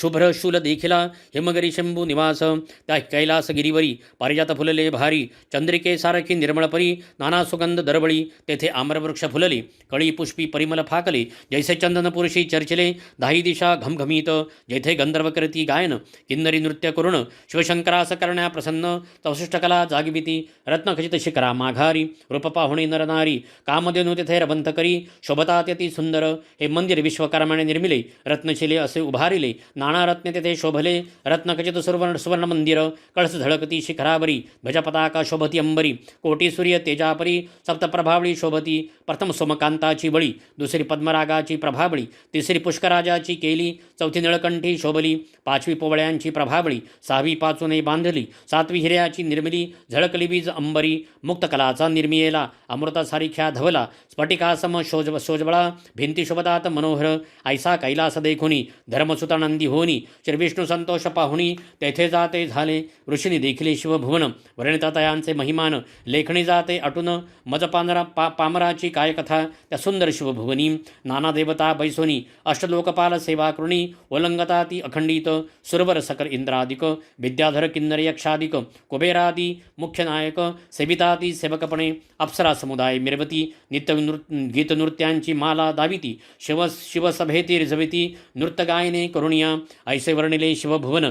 शुभ्र शूल देखिला हिमगिरी शंभू निवास त्या कैलासगिरीवरी पारिजात फुलले भारी चंद्रिके सारखी निर्मळ परी नाना सुगंध आनंद दरबळी, तेथे आम्रवृक्ष फुलले, कळी पुष्पी परिमल फाकले, जैसे चंदन पुरुषी चर्चिले, दाही दिशा घमघमीत, जेथे गंधर्व करती गायन, किन्नरी नृत्य करुण, शिवशंकरास करण्या प्रसन्न, चौशिष्टकला जागिबिती, रत्नखचित शिखरा माघारी, रूप पाहुणे नरनारी, कामधेनु तेथे रबंथ करी, शोभतात्यती सुंदर, हे मंदिर विश्वकर्माने निर्मिले, रत्नशिले असे उभारिले, नाना रत्ने तेथे शोभले, रत्नखचित सुवर्ण मंदिर, कळस झळकती शिखरावरी, ध्वजपताका शोभती अंबरी, कोटी सूर्य तेजापरी, सप्तप्रभावळी शोभती, प्रथम सोमकांताची बळी, दुसरी पद्मरागाची प्रभावळी, तिसरी पुष्कराजाची केली, चौथी निळकंठी शोभली, पाचवी पोवळ्यांची प्रभावळी, सहावी पाचूने बांधली, सातवी हिऱ्याची निर्मिली, झळकली वीज अंबरी, मुक्तकलाचा निर्मियेला, अमृतासारिख्या धवला, स्फटिकासम शोजबळा, भिंती शोभतात मनोहर, ऐसा कैलास देखुनी, धर्मसुतानंदी होनी, श्रीविष्णू संतोष पाहुणी, तेथे जाते झाले, ऋषींनी देखिले शिवभुवन, वर्णितातयांचे महिमान, लेखणी जाते अटून, मज पामराची काय कथा, त्या सुंदर शिवभुवनी, नाना देवता बैसोनी, अष्टलोकपाल सेवा कृणी, ओलंगता ती अखंडित, सुरवर सकल इंद्रादिक, विद्याधर किन्नर यक्षादिक, कुबेरादी मुख्य नायक, सेविताती सेवकपणे, अप्सरा समुदाय मिरवती, नित्य गीतनृत्यांची माला दाविती, शिवसभेती रिझविती, नृत्यगायने करुणिया, ऐसे वर्णिले शिवभुवन,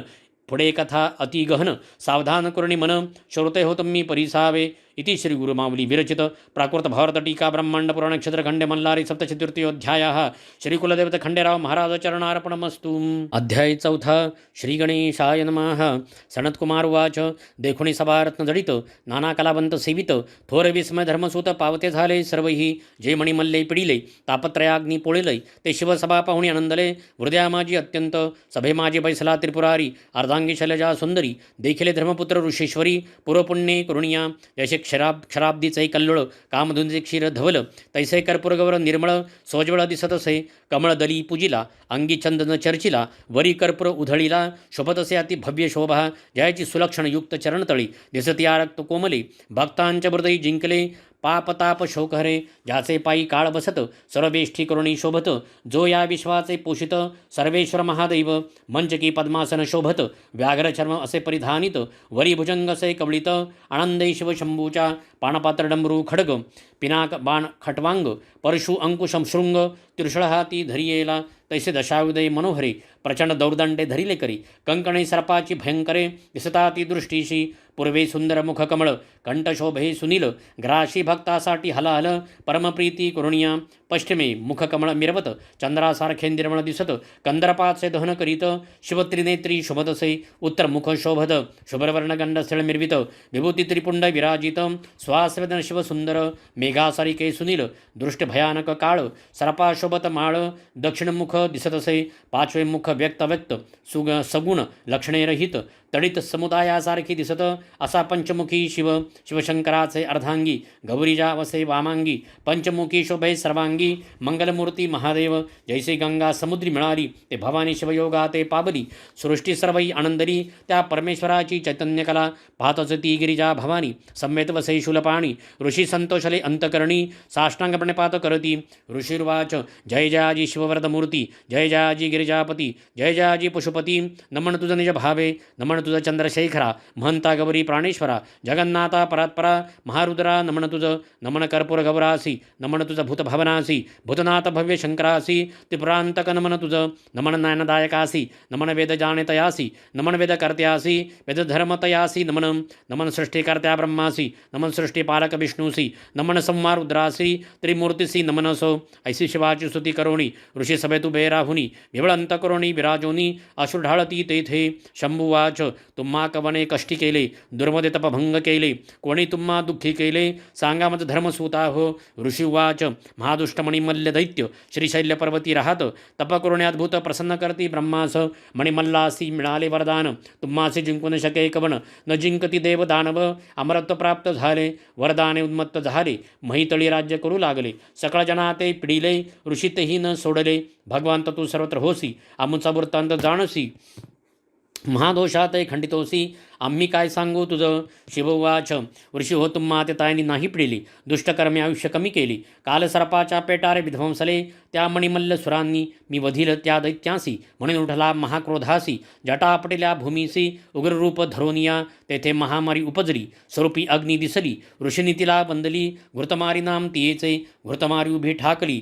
पुढे कथा अति गहन, सावधान करुणी मन, श्रोते हो तुम्ही परिसावे, इति श्री गुरुमावली विरचित प्राकृत भारत टीका ब्रह्मांड पुराण क्षेत्रखंडे मल्लारी सप्तचतुर्थीयोध्यायः श्री कुलदेवता खंडेराव महाराज चरणार्पणमस्तु। अध्याय चौथा। श्री गणेशाय नमः। सनत्कुमार उवाच देखुणी सभारत्न जडित नाना कलावंत सेवित थोर विस्मय धर्मसूत पावते झाले सर्वही जे मणिमल्ले पिडिले तापत्रयाग्नी पोळिले ते शिवसभा पाहुणी आनंदले हृदया माझी अत्यंत सभे माझी बैसला त्रिपुरारी अर्धांगी शैलजा सुंदरी देखिले धर्मपुत्र ऋषेश्वरी पूर्वपुण्ये करुणिया जैसे क्षराब्दीचे कल्लोळ कामधुंजे क्षीर धवल तैसे कर्पूरगौर निर्मळ सोज्वळ दिसत असे कमळ दली पूजिला अंगी चंदन चर्चिला वरी कर्पूर उधळीला शोभतसे अति भव्य शोभा जयाची सुलक्षण युक्त चरणतळी दिसती रक्त कोमले भक्तांच्या हृदयी जिंकले पापताप शोकहरे ज्याचे पायी काळ बसत सर्वेष्ठी करुणी शोभत जो या विश्वाचे पोषित सर्वेश्वर महादैव मंचकी पद्मासन शोभत व्याघ्र चर्म असे परिधानित वरी भुजंग असे कवळित आनंदे शिव शंभूच्या पाणपात्र डंबरू खडग पिनाक बाण खटवांग परशु अंकुशम शृंग त्रिशूळ हाती धरियेला तैसे दशायुदय मनोहरे प्रचंड दौर्दंडे धरिले करी कंकणे सर्पाची भयंकरे दिसताती दृष्टीशी पूर्वे सुंदर मुखकमळ कंठशोभे सुनील ग्राशी भक्तासाठी हलाहल परमप्रीती करुणिया पश्चिमे मुखकमळ मिरवत चंद्रासारखे निर्मळ दिसत कंदरपाचे दहन करीत शिवत्रिनेत्री शोभतसे उत्तर मुख शोभत शुभ्रवर्णगंड स्थळ मिरवित विभूती त्रिपुंड विराजित स्वास्वेदन शिवसुंदर मेघासारिके सुनील दृष्ट भयानक काळ सर्पा शोभत माळ दक्षिण मुख दिसतसे पाचवे मुख व्यक्त सगुण लक्षणे रहित तडित समुदायासारखी दिसत असा पंचमुखी शिवशंकराचे अर्धांगी गौरीजा वसे वामांगी पंचमुखी शोभे सर्वांगी मंगलमूर्ती महादेव जैसे गंगा समुद्री मिळाली ते भवानी शिवयोगा ते पाबली सृष्टी सर्वई आनंदरी त्या परमेश्वराची चैतन्यकला पाहतच ती गिरिजा भवानी सम्यत वसे शूलपाणी ऋषी संतोषले अंतकरणी साष्टांगपणे पात करती ऋषिर्वाच जय जयाजी शिववरदमूर्ती जय जयाजी गिरिजापती जय जयाजी पशुपती नमन तुझ निज भावे नमन तुझ चंद्रशेखरा महंता गौरी प्राणेश्वरा जगन्नाथा परात्परा महारुद्रा नमन तुझ नमन कर्पूर गौरासी नमन तुझ भूतभवनासी भूतनाथ भव्य शंकरासी त्रिपुरांतक नमन तुझ नमन नयनदायकासी नमन वेद जाणेतयासी नमन वेद कर्त्यासी वेद धर्मतयासी नमन नमन सृष्टिकर्त्या ब्रह्मासी नमन सृष्टिपालक विष्णुसी नमन संहार रुद्रासी त्रिमूर्तिसी नमनसो ऐसी शिवाची स्तुती करोणी ऋषी सभेतु बेराहुनी विवळ अंतकरोणी विराजोनी अश्रू ढाळती तेथे शंभुवाच तुम्हा कवने कष्टी केले दुर्मदे तपभंग केले कोणी तुम्हा दुःखी केले सांगा मत धर्मसूता हो ऋषिवाच महादुष्टमणिमल्ल दैत्य श्रीशैल्य पर्वती राहत तप करुणे अद्भुत प्रसन्न करती ब्रह्मास मणिमल्लासी मिळाले वरदान तुम्हासी जिंकू न शके कवन न जिंकती देव दानव अमरत्व प्राप्त झाले वरदाने उन्मत्त झाले महितळी राज्य करू लागले सकळ जना ते पिडिले ऋषी तेही न सोडले भगवंत तू सर्वत्र होसी आमुचा वृत्तांत जाणसी महादोषात खंडितोसी आम्ही काय सांगू तुझं. शिववाच ऋषी हो तुम्हा ते तायनी नाही पिडिली. दुष्टकर्मे आयुष्य कमी केली. काल सर्पाच्या पेटारे विध्वंसले. त्या मणिमल्ल सुरांनी मी वधील त्या दैत्यांसी. म्हणून उठला महाक्रोधासी. जटा आपटेल्या भूमीसी उग्ररूप धरोनिया. तेथे महामारी उपजली. स्वरूपी अग्नी दिसली. ऋषीनी तिला बंदली. घृतमारी नाम तियेचे. घृतमारी उभी ठाकली.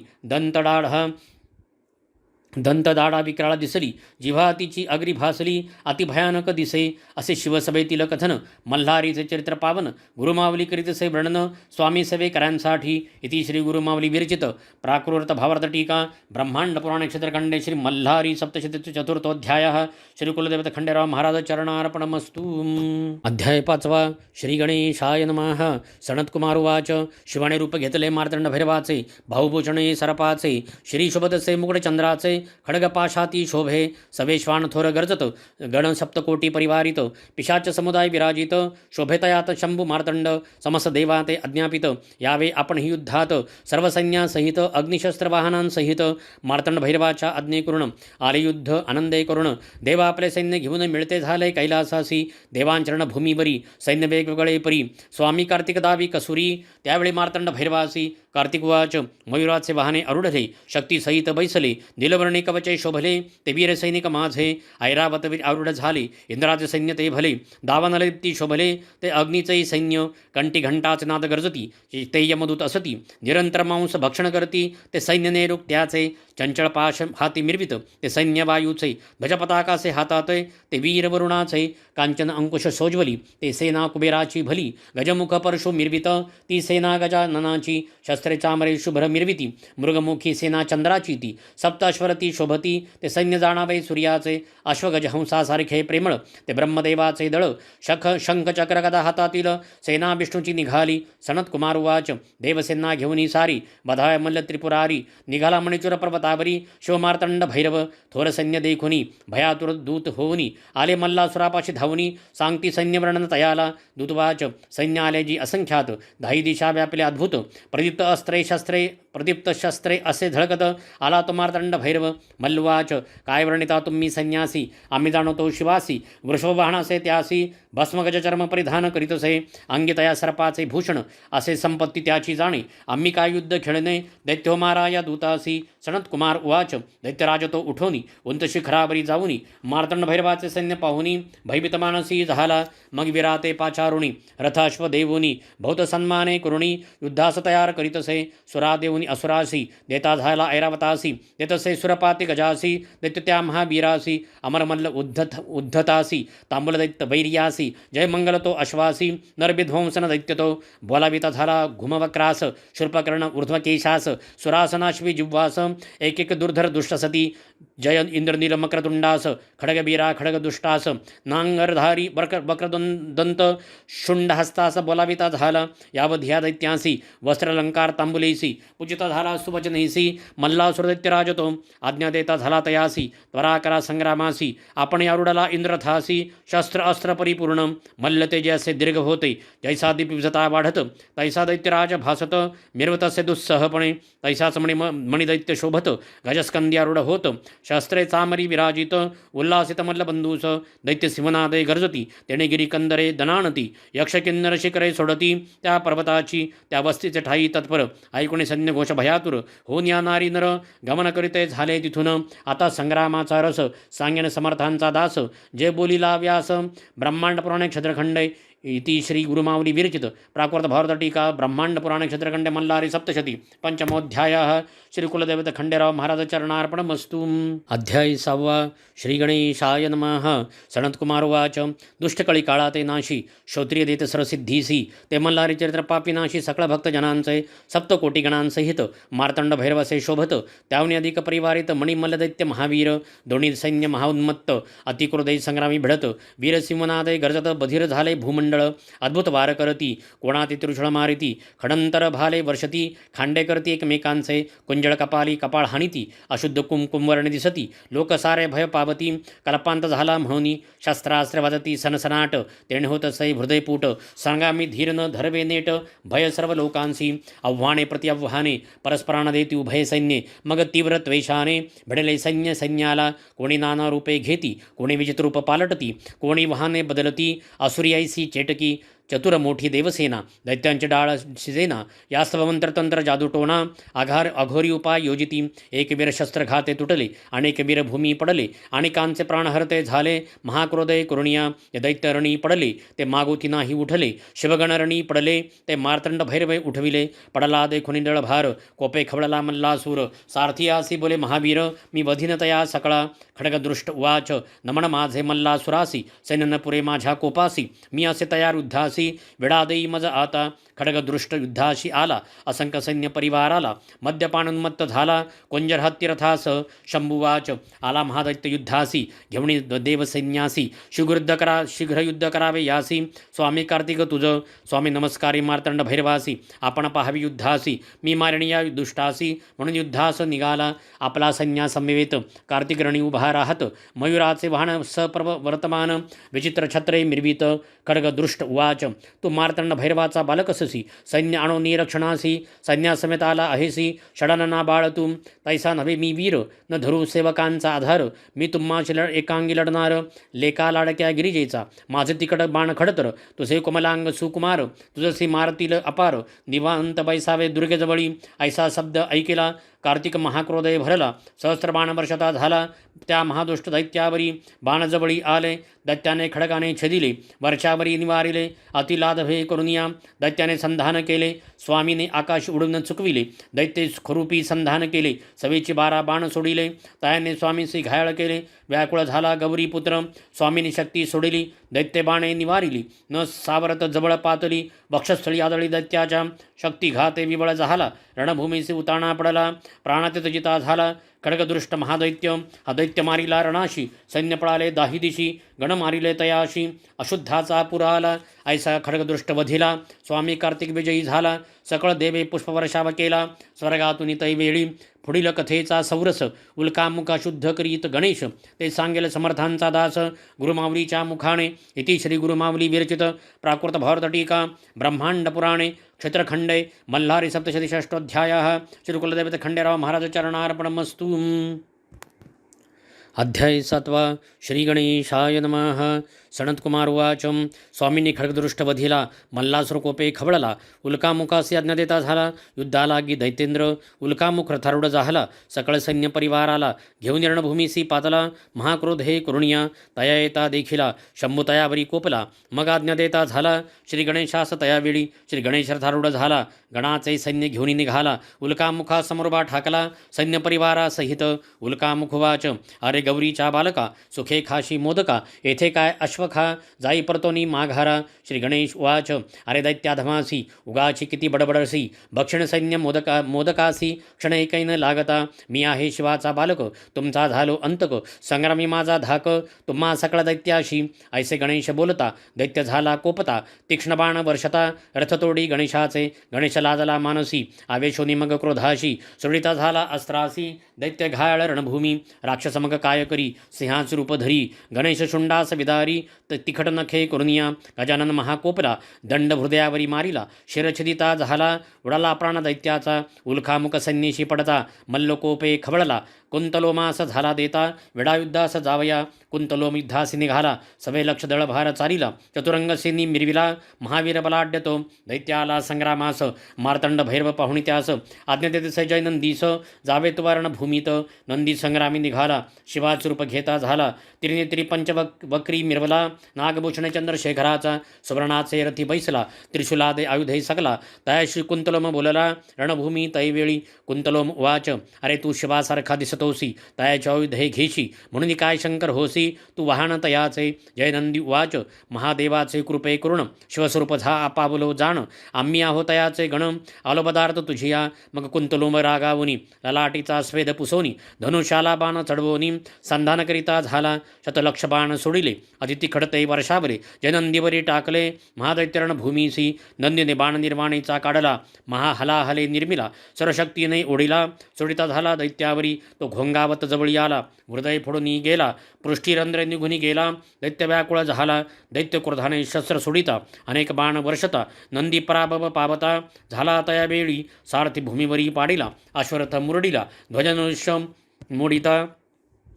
दंतदाढा विक्राळा दिसली. जिव्हा तिची अग्री भासली. अतिभयानक दिसे. असे शिवसभेतील कथन. मल्हारीचे चरित्र पावन. गुरुमावली करीतसे वर्णन. स्वामी सेवेकरांसाठी. इति श्री गुरुमावली विरचित प्राकृत भावार्थ टीका ब्रह्मांड पुराण क्षेत्रखंडे श्री मल्हारी सप्तशती चतुर्थोऽध्यायः. श्री कुलदेवत खंडेराव महाराज चरणार्पणमस्तु. अध्याय 5. श्री गणेशाय नमः. सनत्कुमार उवाच. शिवाने रूप घेतले मार्तंड भैरवाचे. भाऊभूषणे सरपाचे. श्री शुभदसे मुकुटचंद्राचे. खड्गपाशाती शोभे. सवेश्वान थोर गर्जत. गण सप्तकोटी परिवारित. पिशाच समुदाय विराजित. शोभेतयात शंभू मार्तंड. समस्त देवा ते अज्ञापित. यावे आपण ही युद्धात. सर्व सैन्यासहित अग्निशस्त्र वाहनांसहित. मार्तंड भैरवाच्या आज्ञे करून आले युद्ध आनंदे करून. देवा आपले सैन्य घेऊन मिळते झाले कैलासासी. देवांचरण भूमीवरी सैन्य वेगवेगळे परी. स्वामी कार्तिक दावी कसुरी. त्यावेळी मार्तंड भैरवासी. कार्तिक उवाच. मयुराचे वाहने अरुढले. शक्तीसहित बैसले. नीलवर्णी कवचे शोभले. ते वीर सैनिक माझे. ऐरावतवीर आरूढ झाले. इंद्राचे सैन्य ते भले. दावानलदीप्ती शोभले. ते अग्नीचेही सैन्य. कंठी घंटाचे नाद गरजती. ते यमदूत असती. निरंतर मांस भक्षण करती. ते सैन्य नेरुक त्याचे. चंचळ पाश हाती मिरवित. ते सैन्य वायूचे. ध्वजपताकासे हातात. ते वीर वरुणाचे. कांचन अंकुश सोज्वली. ते सेना कुबेराची भली. गजमुख परशु मिरवित. ती सेना गजाननाची. शस्त्रे चामरे शुभ्र मिरविती. मृगमुखी सेना चंद्राची ती. सप्ताश्वरती शोभती. ते सैन्य जाणावे सूर्याचे. अश्वगज हंसासारखे प्रेमळ. ते ब्रह्मदेवाचे दळ. शंख चक्र गदा हातातील. सेना विष्णूची निघाली. सनत्कुमार उवाच. देवसेना घेऊन सारी. बधाय मल्ल त्रिपुरारी. निघाला मणिचूर पर्वतावरी. शिवमार्तंड भैरव थोर सैन्य देखुनी. भयातुर दूत होऊनी. आले मल्लासुरापाशी धावुनी. सांगती सैन्य वर्णन तयाला. दूतवाच. सैन्य आले जी असंख्यात. धाई दिशा व्यापले अद्भुत. प्रदीप्त शस्त्रे असे झळकत. आला तो मार्तंड भैरव. मल्लवाच. काय वर्णिता तुम्ही संन्यासी. आम्ही जाणवतो शिवासी. वृषभवाहनासे त्यासी. भस्मगज चर्म परिधान करीतसे. अंगी तया सर्पाचे भूषण. असे संपत्ती त्याची जाणे. आम्ही काय युद्ध खेळणे. दैत्यो मारा या दूतासी. सनत्कुमार उवाच. दैत्यराज तो उठोनी. उंच शिखरावरी जाऊनी. मार्तंड भैरवाचे सैन्य पाहुनी. भयभीत मानसी झाला. मग विराते पाचारुणी. रथाश्व देवुनी. बहुत सन्माने करुणी. युद्धास तयार करीतसे. सुरा देऊनी असुरासी. देता झाला ऐरावतासी. देतसे सुरपाती गजासी. दैत्य त्या महावीरासी. अमरमल्ल उद्धतासी. तांबूल दैत्य वैर्यासी. जय मंगल तो अश्वासी. नरविध्वंसन दैत्य तो. बोलाविता झाला घुमवक्रास. शूर्पकर्ण ऊर्ध्वकेशास. सुरासनाश्वी जिव्वास. एक एक दुर्धर दुष्टसती. जय इंद्रनील मक्रतुंडास. खडगबीरा खडगदुष्टास. नांगरधारी वक्रदंत शुंडहस्तास बोलाविता झाला. यावध ह्या दैत्यांसी. वस्त्रलंकार तांबुलेसी. पूजिता झाला सुवचनेसी. मल्लासुर दैत्यराज तो. आज्ञा देता झाला तयासी. त्वराकरा संग्रामासी. आपण यारुडला इंद्रथासी. शस्त्र अस्त्र परिपूर्ण. मल्ल तेजे असे दीर्घ होते. जैसा दीप विजता वाढत. तैसा दैत्यराज भासत. मिरवतसे दुस्सहपणे. तैसाच मणिदैत्य शोभत. गजस्कंद्यारूढ होत. शस्त्रे चामरी विराजित. उल्हासित मल्लबंधूस. दैत्य सिंहनादे गर्जती. तेणे गिरी कंदरे दणाणती. यक्ष किन्नर शिखरे सोडती. त्या पर्वताची. त्या वस्तीचे ठाई तत्पर. ऐकुणे सैन्य घोष भयातुर. होऊन या नारी नर. गमन करीते झाले तिथून. आता संग्रामाचा रस. सांगेन समर्थांचा दास. जे बोलिला व्यास. ब्रह्मांड पुराणे क्षेत्रखंडे. इति श्री गुरुमावली विरचित प्राकृत भारत टीका ब्रह्मांड पुराण क्षेत्रखंडे मल्लारी सप्तशती पंचमोऽध्यायः. श्री कुलदेवत खंडेराव महाराज चरणार्पणमस्तु. अध्याय 6. श्री गणेशाय नमः. सनत्कुमार उवाच. दुष्टकळी काळाते नाशी. श्रोत्रिय देत सरसिद्धीसी. ते मल्हारी चरित्र पापिनाशी. सकळ भक्तजनांचे. सप्तकोटी गणांसहित. मार्तंड भैरवसे शोभत. त्यावनी अधिक परिवारित. मणिमल्ल दैत्य महावीर. दोन्ही सैन्य महाउन्मत्त. अतिक्रोधै संग्रामी भिडत. वीरसिंहनादे गर्जत. बधीर झाले भूमंड. मंडळ अद्भुत वार करती, कोणाती त्रिशूळ मारिती, खडंतर भाले वर्षती, खांडे करती एकमेकांचे, कुंजळ कपाली कपाळ हानिती, अशुद्ध कुंकुमवर्ण दिसती, लोक सारे भय पावती, कल्पांत झाला म्हणून शस्त्रास्त्र वाजती सनसनाट, तेणे होत सै हृदयपूट, सांगा मी धीर न धरवे नेट, भय सर्व लोकांसी, आव्हाने प्रत्यव्हाने, परस्परांना देती उभय सैन्ये, मग तीव्र त्वेषाने भिडले सैन्य सैन्याला, कोणी नाना रूपे घेती, कोणी विचित्र रूप पालटती, कोणी वाहने बदलती, असुरियाईसी चेटकी, चतुर मोठी देवसेना, दैत्यांचे डाळ शिजेना, यास्तव मंत्रतंत्र जादूटोणा, अघोरी उपाय योजिती, एक वीर शस्त्रघाते तुटले, अनेक वीर भूमी पडले, अनेकांचे प्राणहरते झाले, महाक्रोधय करुणिया, ते दैत्यरणी पडले, ते मागुती नाही उठले, शिवगणरणी पडले, ते मार्तंड भैरवे उठविले, पडला देखुनी दळभार, कोपे खवळला मल्लासूर, सारथियासी बोले महावीर, मी वधिनतया सकळा, खडगदृष्ट उवाच, नमन माझे मल्लासुरासी, सैन्य पुरे माझ्या कोपासी, मी असे तयार युद्धासी, विडा देई मज आता, खडगदृष्ट युद्धाशी आला, असंख्य सैन्य परिवाराला, मद्यपानोन्मत्त झाला, कुंजर हत्तीरथास, शंभुवाच, आला महादैत्य युद्धासी, घेऊन देवसैन्यासी, शीघ्र युद्ध करावे यासी, स्वामी कार्तिक तुझ, स्वामी नमस्कारी मार्तंड भैरवासी, आपण पाहावी युद्धासी, मी मारिणी या दुष्टासी, म्हणून युद्धास निघाला, आपला सैन्यासमवेत, कार्तिक रणी उभा राहत, मयुराचे वाहन सप्रभ वर्तमान, विचित्र छत्रे मिरवित, खडगदृष्ट उवाच, तू मार्तंड भैरवाचा बालकससी, सैन्य आणो निरक्षणासी, सैन्यासमेत आला आहेसी, षडानना बाळ तू, तैसा नव्हे मी वीर, न धरू सेवकांचा आधार, मी तुम्हाशी एकांगी लढणार, लेका लाडक्या गिरिजेचा, माझे तिकड बाण खडतर, तुझे कोमलांग सुकुमार, तुझसी मारतील अपार, निवांत बैसावे दुर्गेजवळी, ऐसा शब्द ऐकेला, कार्तिक महाक्रोधय भरला, सहस्त्रबाण वर्षता झाला, त्या महादुष्ट दैत्यावरी बाणजवळी आले, दैत्याने खडगाने छेदिले, वर्षावरी निवारिले, अतिलादभे करुनिया, दैत्याने संधान केले, स्वामीने आकाश उडून चुकविले, दैत्य खरुपी संधान केले, सवेची 12 बाण सोडिले, तयाने स्वामीशी घायाळ केले, व्याकुळ झाला गौरीपुत्र, स्वामीने शक्ती सोडिली, दैत्य बाणे निवारिली, न सावरत जवळ पातली, वक्षस्थळी आदळी दैत्याच्या, शक्तिघाते विबळ झाला, रणभूमीशी उताणा पडला, प्राणातीत जिता झाला, खडगदृष्ट महादैत्य, हा दैत्य मारिला रणाशी, सैन्य पळाले दाही दिशी, गण मारिले तयाशी, अशुद्धाचा पुरा आला, ऐसा खडगदृष्ट वधिला, स्वामी कार्तिक विजयी झाला, सकळ देवे पुष्पवर्षाव केला, स्वर्गातून तैवेळी, पुढील कथेचा सौरस, उल्कामुखा शुद्ध करीत गणेश, ते सांगेल समर्थांचा दास, गुरुमावलीच्या मुखाने, इति श्री गुरुमावली विरचित प्राकृत भारत टीका, ब्रह्मांड पुराणे, क्षेत्रखंडे, मल्हारी सप्तशती षष्ठोध्यायः, श्री कुलदेवते खंडेराव महाराज चरणार्पणमस्तु। अध्याय 7 श्री गणेशाय नमः। सनत्कुमार उवाच, स्वामींनी खडगदृष्ट वधिला, मल्लासुर कोपे खवळला, उल्कामुखासी आज्ञा देता झाला, युद्धालागी दैतेंद्र, उल्कामुख रथारूढ झाला, सकळ सैन्य परिवाराला, घेऊन रणभूमीसी पातला, महाक्रोध हे करुणिया, तया येता देखिला, शंभू तयावरी कोपला, मग आज्ञा देता झाला, श्री गणेशास तयावेळी, श्री गणेश रथारूढ झाला, गणाचे सैन्य घेऊन निघाला, उल्कामुखा समोरबा ठाकला, सैन्य परिवारासहित, उल्कामुख वाच, अरे गौरीच्या बालका, सुखे खाशी मोदका, येथे काय अश्वखा, जाई परतोनी माघारा, श्री गणेश उवाच, अरे दैत्याधमासी, उगाची किती बडबडसी, भक्षण सैन्य मोदकासी, क्षण एकैन लागता, मी आहे शिवाचा बालक, तुमचा झालो अंतक, संग्रामी माझा धाक, तुम्हा सकळ दैत्याशी, ऐसे गणेश बोलता, दैत्य झाला कोपता, तीक्ष्ण बाण वर्षता, रथतोडी गणेशाचे, गणेश लाजला मानसी, आवेशोनी मग क्रोधाशी, सुरळीता झाला अस्त्रासी, दैत्य घायाळ रणभूमी, राक्षस मग काय करी, सिंहाच रूप धरी, गणेश शुंडास विदारी, तिखट नखे करुनिया, गजानन महाकोपला, दंड हृदयावरी मारिला, शिरछदिता झाला, उडाला प्राण दैत्याचा, उल्कामुख सैन्यशी पडता, मल्लकोपे खवळला, कुंतलोमास झाला देता, विडायुद्धास जावया, कुंतलोम युद्धासी निघाला, सभे लक्ष दळभार चालिला, चतुरंग सेनी मिरविला, महावीर बलाढ्य तो, दैत्याला संग्रामास, मार्तंड भैरव पाहुणी त्यास, आज्ञा देते सजय नंदीस, जावे तुवारण भूमीत, नंदी संग्रामी निघाला, शिवाच रूप घेता झाला, त्रिनेत्री पंचवक्री मिरवला, नागभूषण चंद्रशेखराचा, सुवर्णाचे रथी बैसला, त्रिशूलादे आयुधे सकला, तयाशी कुंतलोम बोलला, रणभूमी तैवेळी, कुंतलोम उवाच, अरे तू शिवासारखा दिसतोसी, तयाचे आयुधे घेशी, म्हणून काय शंकर होसी, तू वाहन तयाचे, जय नंदी उवाच, महादेवाचे कृपे करुण, शिवस्वरूप झा आपावलो जाण, आम्ही आहो तयाचे गण, आलो पदार्थ तुझिया, मग कुंतलोम रागावुनी, ललाटीचा स्वेद पुसोनी, धनुष्याला बाण चढवोनी, संधानकरिता झाला. शतलक्ष बाण सोडिले अतिथी खडते वर्षावले. जय नंदीवरी टाकले महादैत्यरण भूमीसी. नंदीने बाण निर्वाणीचा काढला महाहलाहले निर्मिला. सर्वशक्तीने ओढिला सोडिता झाला दैत्यावरी. तो घोंगावत जवळी आला हृदय फोडून गेला. पृष्ठीरंध्र निघून गेला. दैत्य व्याकुळ झाला. दैत्य क्रोधाने शस्त्र सोडिता अनेक बाण वर्षता. नंदी पराभव पावता झाला तया वेळी. सारथी भूमीवरी पाडिला अश्वरथ मुरडिला. ध्वजनुष्य मोडिता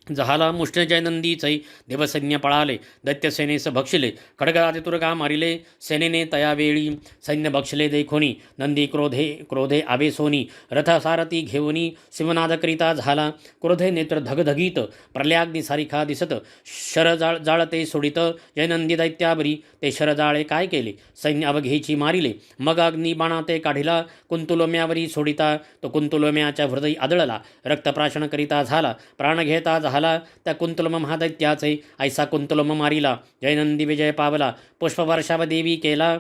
झाला मुष्टजय नंदीचै. देवसैन्य पळाले दैत्यसेनेस भक्षिले. खडगाते तुरगा मारिले सेनेने तयावेळी. सैन्य भक्षिले देखोनी नंदी क्रोधे आवेसोनी. रथ सारथी घेऊनी सिंहनादकरिता झाला. क्रोधे नेत्र धगधगीत प्रलयाग्नी सारिखा दिसत. शर जाळते सोडित जय नंदी दैत्यावरी. ते शरजाळे काय केले सैन्य अवघेची मारिले. मग अग्नी बाणा ते काढिला कुंतुलोम्यावरी सोडिता. तो कुंतुलोम्याच्या हृदय आदळला. रक्तप्राशन करिता झाला प्राण घेता झाला त्या कुंतलम महादैत्याचे. ऐसा कुंतलम मारिला जय नंदी विजय पावला. पुष्पवर्षाव देवी केला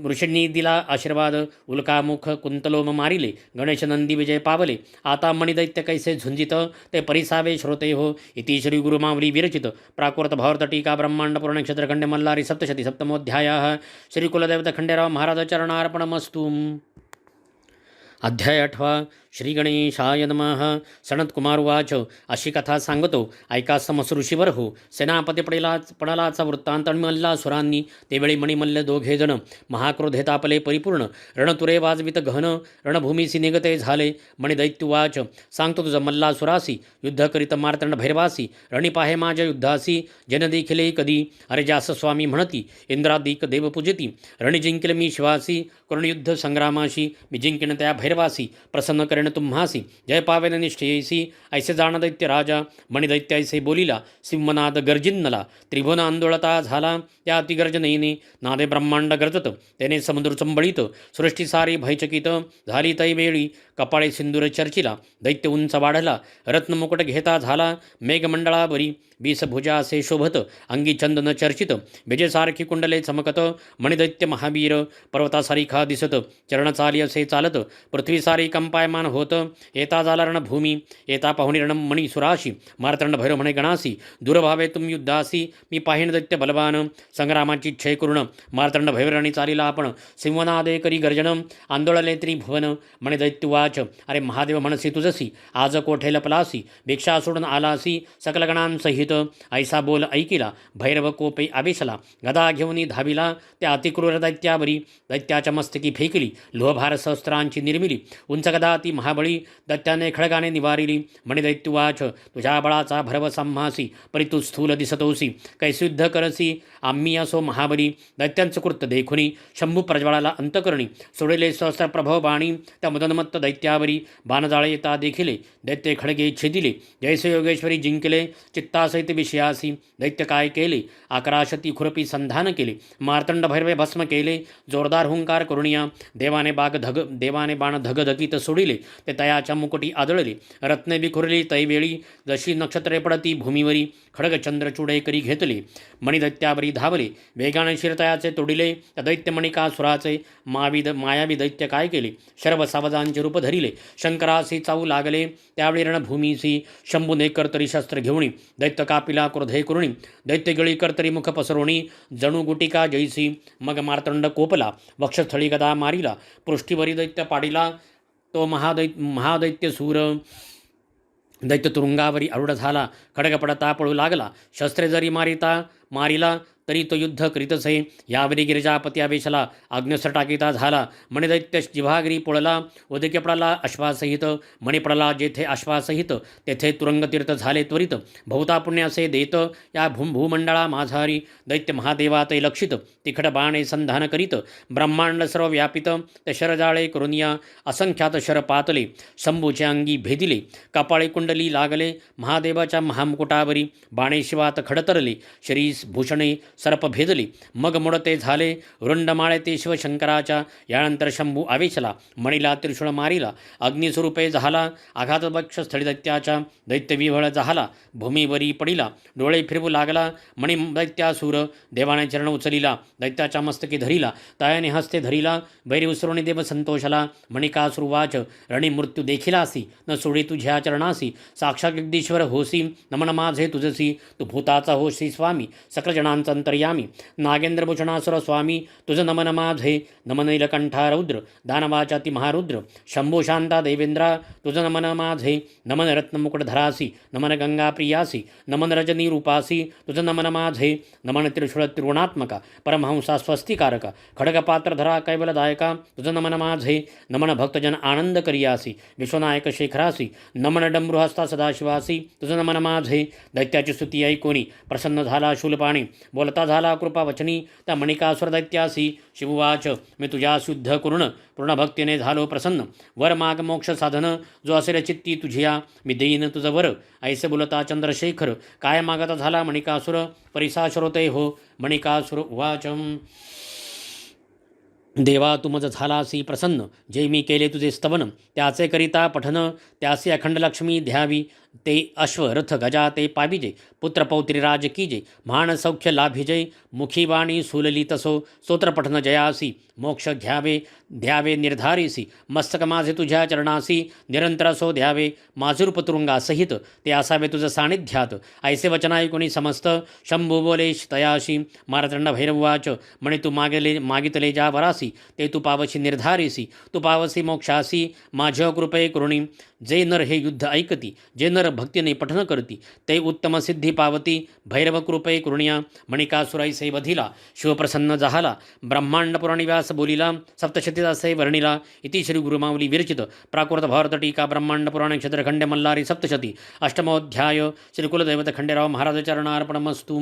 ऋषींनी दिला आशीर्वाद. उल्कामुख कुंतलोम मारिले गणेश नंदी विजय पावले. आता मणिदैत्य कैसे झुंजित ते परिसावे श्रोते हो. इति श्री गुरुमावली विरचित प्राकृत भावर्त टीका ब्रह्मांड पुराण क्षेत्रखंडे मल्लारी सप्तशती सप्तमोध्याय. श्री कुलदेवता खंडेराव महाराज चरणार्पणमस्तु. अध्याय 8 श्री गणेशाय नमः. सनतकुमार उवाच. अशी कथा सांगतो ऐका समस ऋषीवर हो. सेनापती पडलाचा वृत्तांत. आणि मल्लासुरांनी तेवेळी मणिमल्ल दोघे जण महाक्रोधे तापले परिपूर्ण. रणतुरे वाजवित गहन रणभूमीसी निगते झाले. मणिदैत्युवाच. सांगतो तुझं मल्लासुरासी युद्ध करीत मार्तंड भैरवासी. रणी पाहे माझ्या युद्धासी जन देखिले कधी. अरे जास स्वामी म्हणती इंद्रादिक देव पूजिती. रणी जिंकिल मी शिवासी करुण युद्ध संग्रामाशी. मी जिंकिन त्या भैरवासी प्रसन्न करेन तुम्हासी. जय पावेन निष्ठेसी ऐसे जाण दैत्य राजा. मणिदैत्य ऐसे बोलिला सिंहनाद गर्जिन्नला. त्रिभुवन आंदोळता झाला त्या अतिगर्जनेने. नादे ब्रह्मांड गरजत त्याने समुद्र चंबळीत. सृष्टी सारी भयचकित झाली तै वेळी. कपाळे सिंदूर चर्चिला दैत्य उंच वाढला. रत्नमुकुट घेता झाला मेघमंडळावरी. 20 भुजा असे शोभत अंगी चंदन चर्चित. विजेसारखी कुंडले चमकत मणिदैत्य महावीर. पर्वतासारिखा दिसत चरण चाली असे चालत. पृथ्वी सारी कंपायमान होत. येता झाला रणभूमी येता पाहुणी रण मणिसुराशी. मार्तंड भैरव म्हणे गणासी दुर्भावे तुम युद्धासी. मी पाहिण दैत्य बलवान संग्रामाची इच्छे करुण. मार्तंड भैरवणी चालिला आपण सिंहनादे करी गर्जन. आंदोळले त्रिभुवन मणिदैत्युवाच. अरे महादेव म्हणसी तुझसी आज कोठे लपलासी. भिक्षा सोडून आलासी सकल गणांसहित. ऐसा बोल ऐकिला भैरव कोपे आवेशला. गदा घेऊन धाविला त्या अतिक्रूर दैत्यावरी. दैत्याच्या मस्तकी फेकली लोहभार सहस्त्रांची निर्मिली. उंच गदा ती महाबळी दैत्याने खळगाने निवारिली. मणिदैत्युवाच. तुझ्या बळाचा भरव संहासी परी तू स्थूल दिसतोसी. कैसे युद्ध करसी आम्ही असो महाबली. दैत्यांचं कृत्य देखुनी शंभू प्रज्वळाला अंतकरणी. सोडले सहस्र प्रभव बाणी त्या मदनमत्त दैत्यावरी. बाणजाळे येता देखिले दैत्य खडगे छेदिले. जैसे योगेश्वरी जिंकले चित्तासहित विषयासी. दैत्य काय केले आकाराशती खुरपी संधान केले. मार्तंड भैरवे भस्म केले जोरदार हुंकार करुणिया. देवाने बाण धगधगीत सोडिले ते तयाच्या मुकुटी आदळले. रत्ने बिखुरली तैवेळी जशी नक्षत्रे पडती भूमीवरी. खडग चंद्रचूडे करी घेतले मणिदैत्यावरी धावले. वेगाने शिरतयाचे तोडिले त्या दैत्यमणिकासुराचे. मायावी दैत्य काय केले शर्व सावजांचे रूप धरिले. शंकरासी चावू लागले त्यावेळी रणभूमीसी. शंभूने कर्तरी शस्त्र घेऊणी दैत्य कापिला क्रोधे करुणी. दैत्य गळी कर्तरी मुख पसरोणी जणू गुटिका जैसी. मग मार्तंड कोपला वक्षस्थळी गदा मारिला. पृष्ठीवरी दैत्य पाडिला तो महादैत्य सूर. दैत्य तुरुंगावरी आरूढ झाला. खडग पडता पळू लागला. शस्त्रे जरी मारिला तरी तो युद्ध करीतसे. यावरी गिरिजापती आवेशला आज्ञस्त्र टाकीता झाला. मणिदैत्य जिव्हागिरी पोळला उदके पडला अश्वासहित. मणी पडला जेथे अश्वासहित तेथे तुरंगतीर्थ झाले त्वरित. भवता पुण्यासे देत या भूमंडळा माझारी. दैत्य महादेवाते लक्षित तिखट बाणे संधान करीत. ब्रह्मांड सर्व व्यापित ते शरजाळे करुनिया. असंख्यात शर पातले शंभूचे अंगी भेदिले. कपाळी कुंडली लागले महादेवाच्या महामुकुटावरी. बाणे शिवात खडतरले शरीस भूषणे सर्प भेदली. मग मोडते झाले रुंड माळे ते शिवशंकराच्या. यानंतर शंभू आवेशला, मणीला त्रिशूळ मारिला. अग्निस्वरूपे झाला आघात वक्ष स्थळी दैत्याच्या. दैत्य विव्हळ झाला, भूमीवरी पडिला. डोळे फिरवू लागला मणी दैत्यासूर. देवाने चरण उचलिला, दैत्याच्या मस्तकी धरिला. तयाने हस्ते धरिला, बैरी उसरुणी देव संतोषला. मणिकासूर वाच, रणी मृत्यू देखिलासी. न सोडी तुझ्या चरणासी. साक्षात जगदीश्वर होसी, नमन माझे तुझसी. तू भूताचा होशी स्वामी, सकल जणांचा अंतर्यामी. नागेंद्र भूषणासुर स्वामी, तुझं नमन माझे. नमन नीलकंठा रौद्र, दानवाचा ती महारुद्र. शंभू शांता देवेंद्रा, तुझं नमन माझे. नमन रत्नमुकुटधरासी, नमन गंगा प्रियासी. नमन रजनी रूपासी, तुझं नमन माझे. नमन त्रिशूळ त्रिगुणात्मका, परमहंसा स्वस्तिकारका. खडगपात्रधरा कैवलदायका, तुझं नमन माझे. नमन भक्तजन आनंद करियासी, विश्वनायक शेखरासी. नमन डमरुहस्ता सदाशिवासी, तुझं नमन माझे. दैत्याची स्तुती ऐकोनी प्रसन्न झाला शूलपाणी. बोलता झाला कृपा वचनी, त्या मणिकासुर दैत्यासी. शिववाच, मी तुझ्या शुद्ध करुण पूर्ण भक्तीने झालो प्रसन्न. वर माग मोक्ष साधन, जो असेल चित्ती तुझिया. मी देईन तुझं वर, ऐसे बोलता चंद्रशेखर. काय मागता झाला मणिकासुर, परिसा श्रोते हो. मणिकासुर उवाच, देवा तू मज झालासी प्रसन्न. जे मी केले तुझे स्तवन, त्याचे करिता पठन. त्यासी अखंड लक्ष्मी ध्यावी. ते अश्व रथ गजा ते पाविजे. पुत्र पौत्री राज कीजे, म्हाण सौख्य लाभिजय. मुखी वाणी सुलली तसो, स्तोत्र पठन जयासी. मोक्ष घ्यावे द्यावे निर्धारीसी, मस्तक माझे तुझ्या चरणासी. निरंतर असो द्यावे माझे रूप तुरुंगासहित, ते असावे तुझं सानिध्यात. ऐसे वचन ऐकुनी समस्त, शंभू बोलेश तयाशी. मारतंड भैरववाच, म्हणे तू मागितले ज्या वरासी, ते तू पावशी निर्धारीसी. तू पावसी मोक्षासी, माझ्या कृपे करुणी. जे नर हे युद्ध ऐकती, जे नर भक्तीने पठन करती, ते उत्तम सिद्धी पावती. भैरव कृपे करुणिया, मणिकासुराईसे वधिला. शिवप्रसन्न झाला, ब्रह्मांड पुराणी व्यास बोलिला. सप्तशती असे वर्णिला. इति श्री गुरुमावली विरचित प्राकृत भारत टीका ब्रह्मांड पुराण क्षेत्रखंडे मल्लारी सप्तशती अष्टमोध्याय. श्री कुलदैवत खंडेराव महाराज चरणार्पणमस्तु.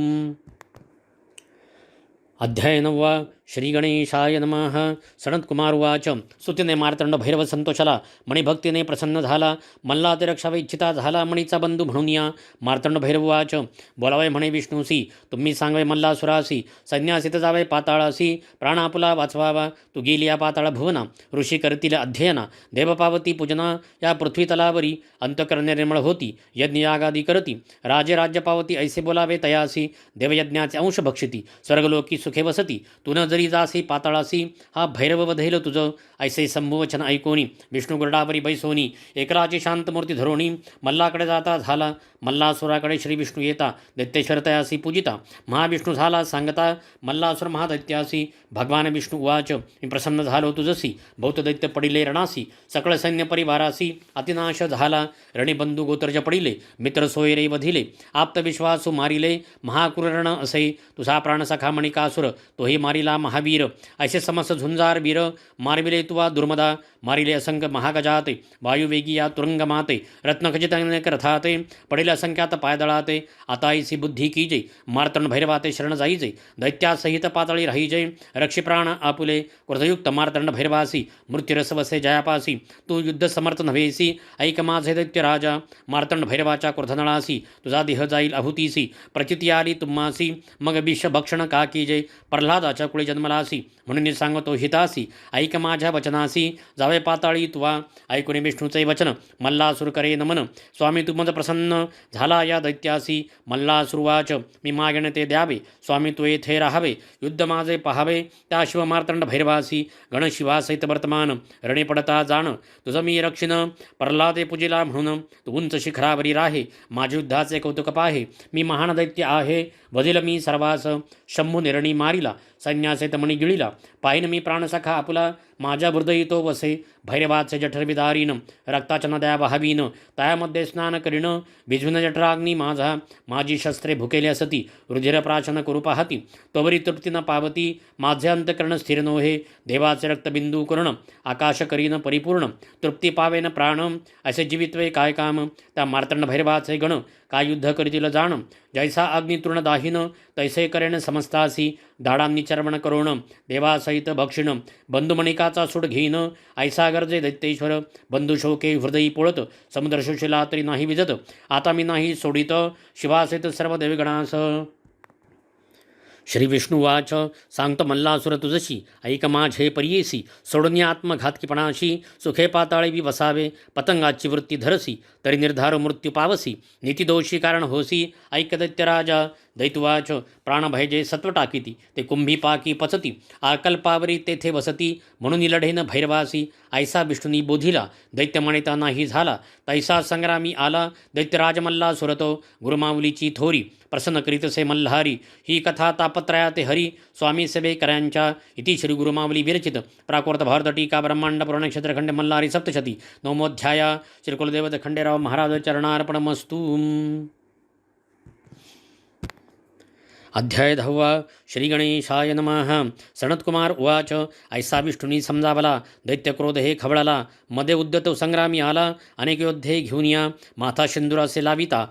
अध्याय 9. श्री गणेशाय नमः. सनत्कुमार उवाच, स्तुतीने मार्तंड भैरव संतोषाला. मणिभक्तीने प्रसन्न झाला, मल्ला ते रक्षावा इच्छिता झाला. मणीचा बंधू म्हणून या. मार्तंड भैरव उवाच, बोलावे म्हणे विष्णूसी, तुम्ही सांगावे मल्लासुरासी. संन्यासित जावे पाताळासी, प्राण आपुला वाचवावा. तू गेली या पाताळ भुवना, ऋषी करतील अध्ययना. देवपावती पूजना, या पृथ्वी तलावरी. अंतकरणे निर्मळ होती, यज्ञयागादी करती. राजे राज्य पावती, ऐसे बोलावे तयासी. देवयज्ञाचे अंश भक्षिती, स्वर्गलोकी सुखे वसती. तू न जरी जासी पाताळासी, हा भैरव वधेल तुझं. ऐसे संभुवचन ऐकोनी, विष्णू गरुडावरी बैसोनी. एकराची शांतमूर्ती धरोणी, मल्लाकडे जाता झाला. मल्लासुराकडे श्री विष्णू येता, दैत्येश्वर तयासी पूजिता. महाविष्णू झाला सांगता, मल्लासुर महादैत्यासी. भगवान विष्णू उवाच, मी प्रसन्न झालो तुझसी. बहुत दैत्य पडिले रणासी, सकळ सैन्य परिवारासी. अतिनाश झाला, रणिबंधू गोत्रज पडिले. मित्र सोयरे वधिले, आप्तविश्वासू मारिले. महाक्रूरण असे, तुझा प्राणसखा मणिकासुर, तोही मारिला महावीर. ऐसे समस्त झुंजार वीर, मारविले तुवा दुर्मदा. मारिले असंख्य महागजाते, वायुवेगी या तुरंग माते. रत्नखचित अनेक रथाते, पडेल असंख्यात पायदळाते. आता ऐसी बुद्धी कीजे, मार्तंड भैरवाते शरण जाईजे. दैत्यासहित पातळी राहीजे, रक्षी प्राण आपुले. क्रोधयुक्त मार्तंड भैरवासी, मृत्युरस वसे जयापासी. तू युद्ध समर्थ नव्हेसी, ऐक माझे दैत्य राजा. मार्तंड भैरवाच्या क्रोधनळासी, तुझा देह जाईल अहुतीसी. प्रचिती आली तुम्हासी, मग विष भक्षण का कीजे. प्रल्हादाच्या कुळी जन्मलासी, म्हणून सांगतो हितासी. ऐक माझ्या वचनासी, जावे पाताळी तुवा. ऐकून विष्णूचे वचन, मल्लासुर करे नमन. स्वामी तू मज प्रसन्न झाला या दैत्यासी. मल्लासुरवाच, मी मागेन ते द्यावे. स्वामी तू येथे राहावे, युद्ध माझे पहावे. त्या शिव मार्तंड भैरवासी, गणशिवासहित वर्तमान. रणे पडता जाण, तुझं मी रक्षिण. प्रल्हादे पूजिला म्हणून, तू उंच शिखरावरी राहे. माझे युद्धाचे कौतुक पाहे, मी महान दैत्य आहे. वधिल मी सर्वास, शंभू निरणी मारिला. सैन्यासहित मणी गिळिला, पाहिन मी प्राणसखा आपुला. माझ्या हृदयी तो वसे, भैरवाचे जठर विदारीन. रक्ताच्या नद्या वाहवीन, तयामध्ये स्नान करीन. भिजविन जठराग्नी माझा, माझी शस्त्रे भुकेली असती. रुधिर प्राशन करू पाहती, तोवरी तृप्ती न पावती. माझे अंतकरण स्थिर नोहे, देवाचे रक्तबिंदू कर्ण. आकाश करीन परिपूर्ण, तृप्ती पावेन प्राण. असे जीवित्वे काय काम, त्या मार्तंड भैरवाचे गण. काय युद्ध करीतील जाण, जैसा अग्नी तृण दाहिन. तैसे करेन समस्तासी, दाडांनी चर्वण करोण. देवासहित भक्षिण, बंधुमणिकाचा सूड घेईन. ऐसा गरजे दैत्येश्वर, बंधुशोके हृदयी पोळत. समुद्र शोषिला तरी नाही विजत, आता मी नाही सोडित. शिवासहित सर्व देवगणास. श्री विष्णुवाच सांगतो मल्लासुर तुझशी ऐक माझे परियेसी सोडून या आत्मघातकीपणाशी सुखे पाताळी वसावे पतंगाची वृत्ती धरसी तरी निर्धार मृत्यू पावसी नीतिदोषी कारण होसी ऐक दैत्यराजा दैतुवाच प्राणभयजे सत्व टाकीती ते कुंभी पाकी पचती आकल्पावरी तेथे वसती म्हणून लढेन भैरवासी ऐसा विष्णुनी बोधिला दैत्य म्हणता नाही झाला तैसा संग्रामी आला दैत्यराज मल्लासुरतो गुरुमाऊलीची थोरी प्रसन्न करीतसे मल्हारी ही कथा तापत्रया ते हरी स्वामी सेवेकरांच्या इति श्री गुरुमावली विरचित प्राकृत भारत टीका ब्रह्मांड पुराण क्षेत्रखंड मल्हारी सप्तशती नवमोध्याया श्री कुलदेवत खंडेराव महाराज चरणार्पणमस्तु। अध्याय 10 श्री गणेशाय नमः। सनत्कुमार उवाच ऐसा विष्णुनी समजावला दैत्यक्रोध हे खवळाला मध्ये उद्यत संग्रामी आला अनेक योद्धे घेऊन या माथा सिंदुरासे लाविता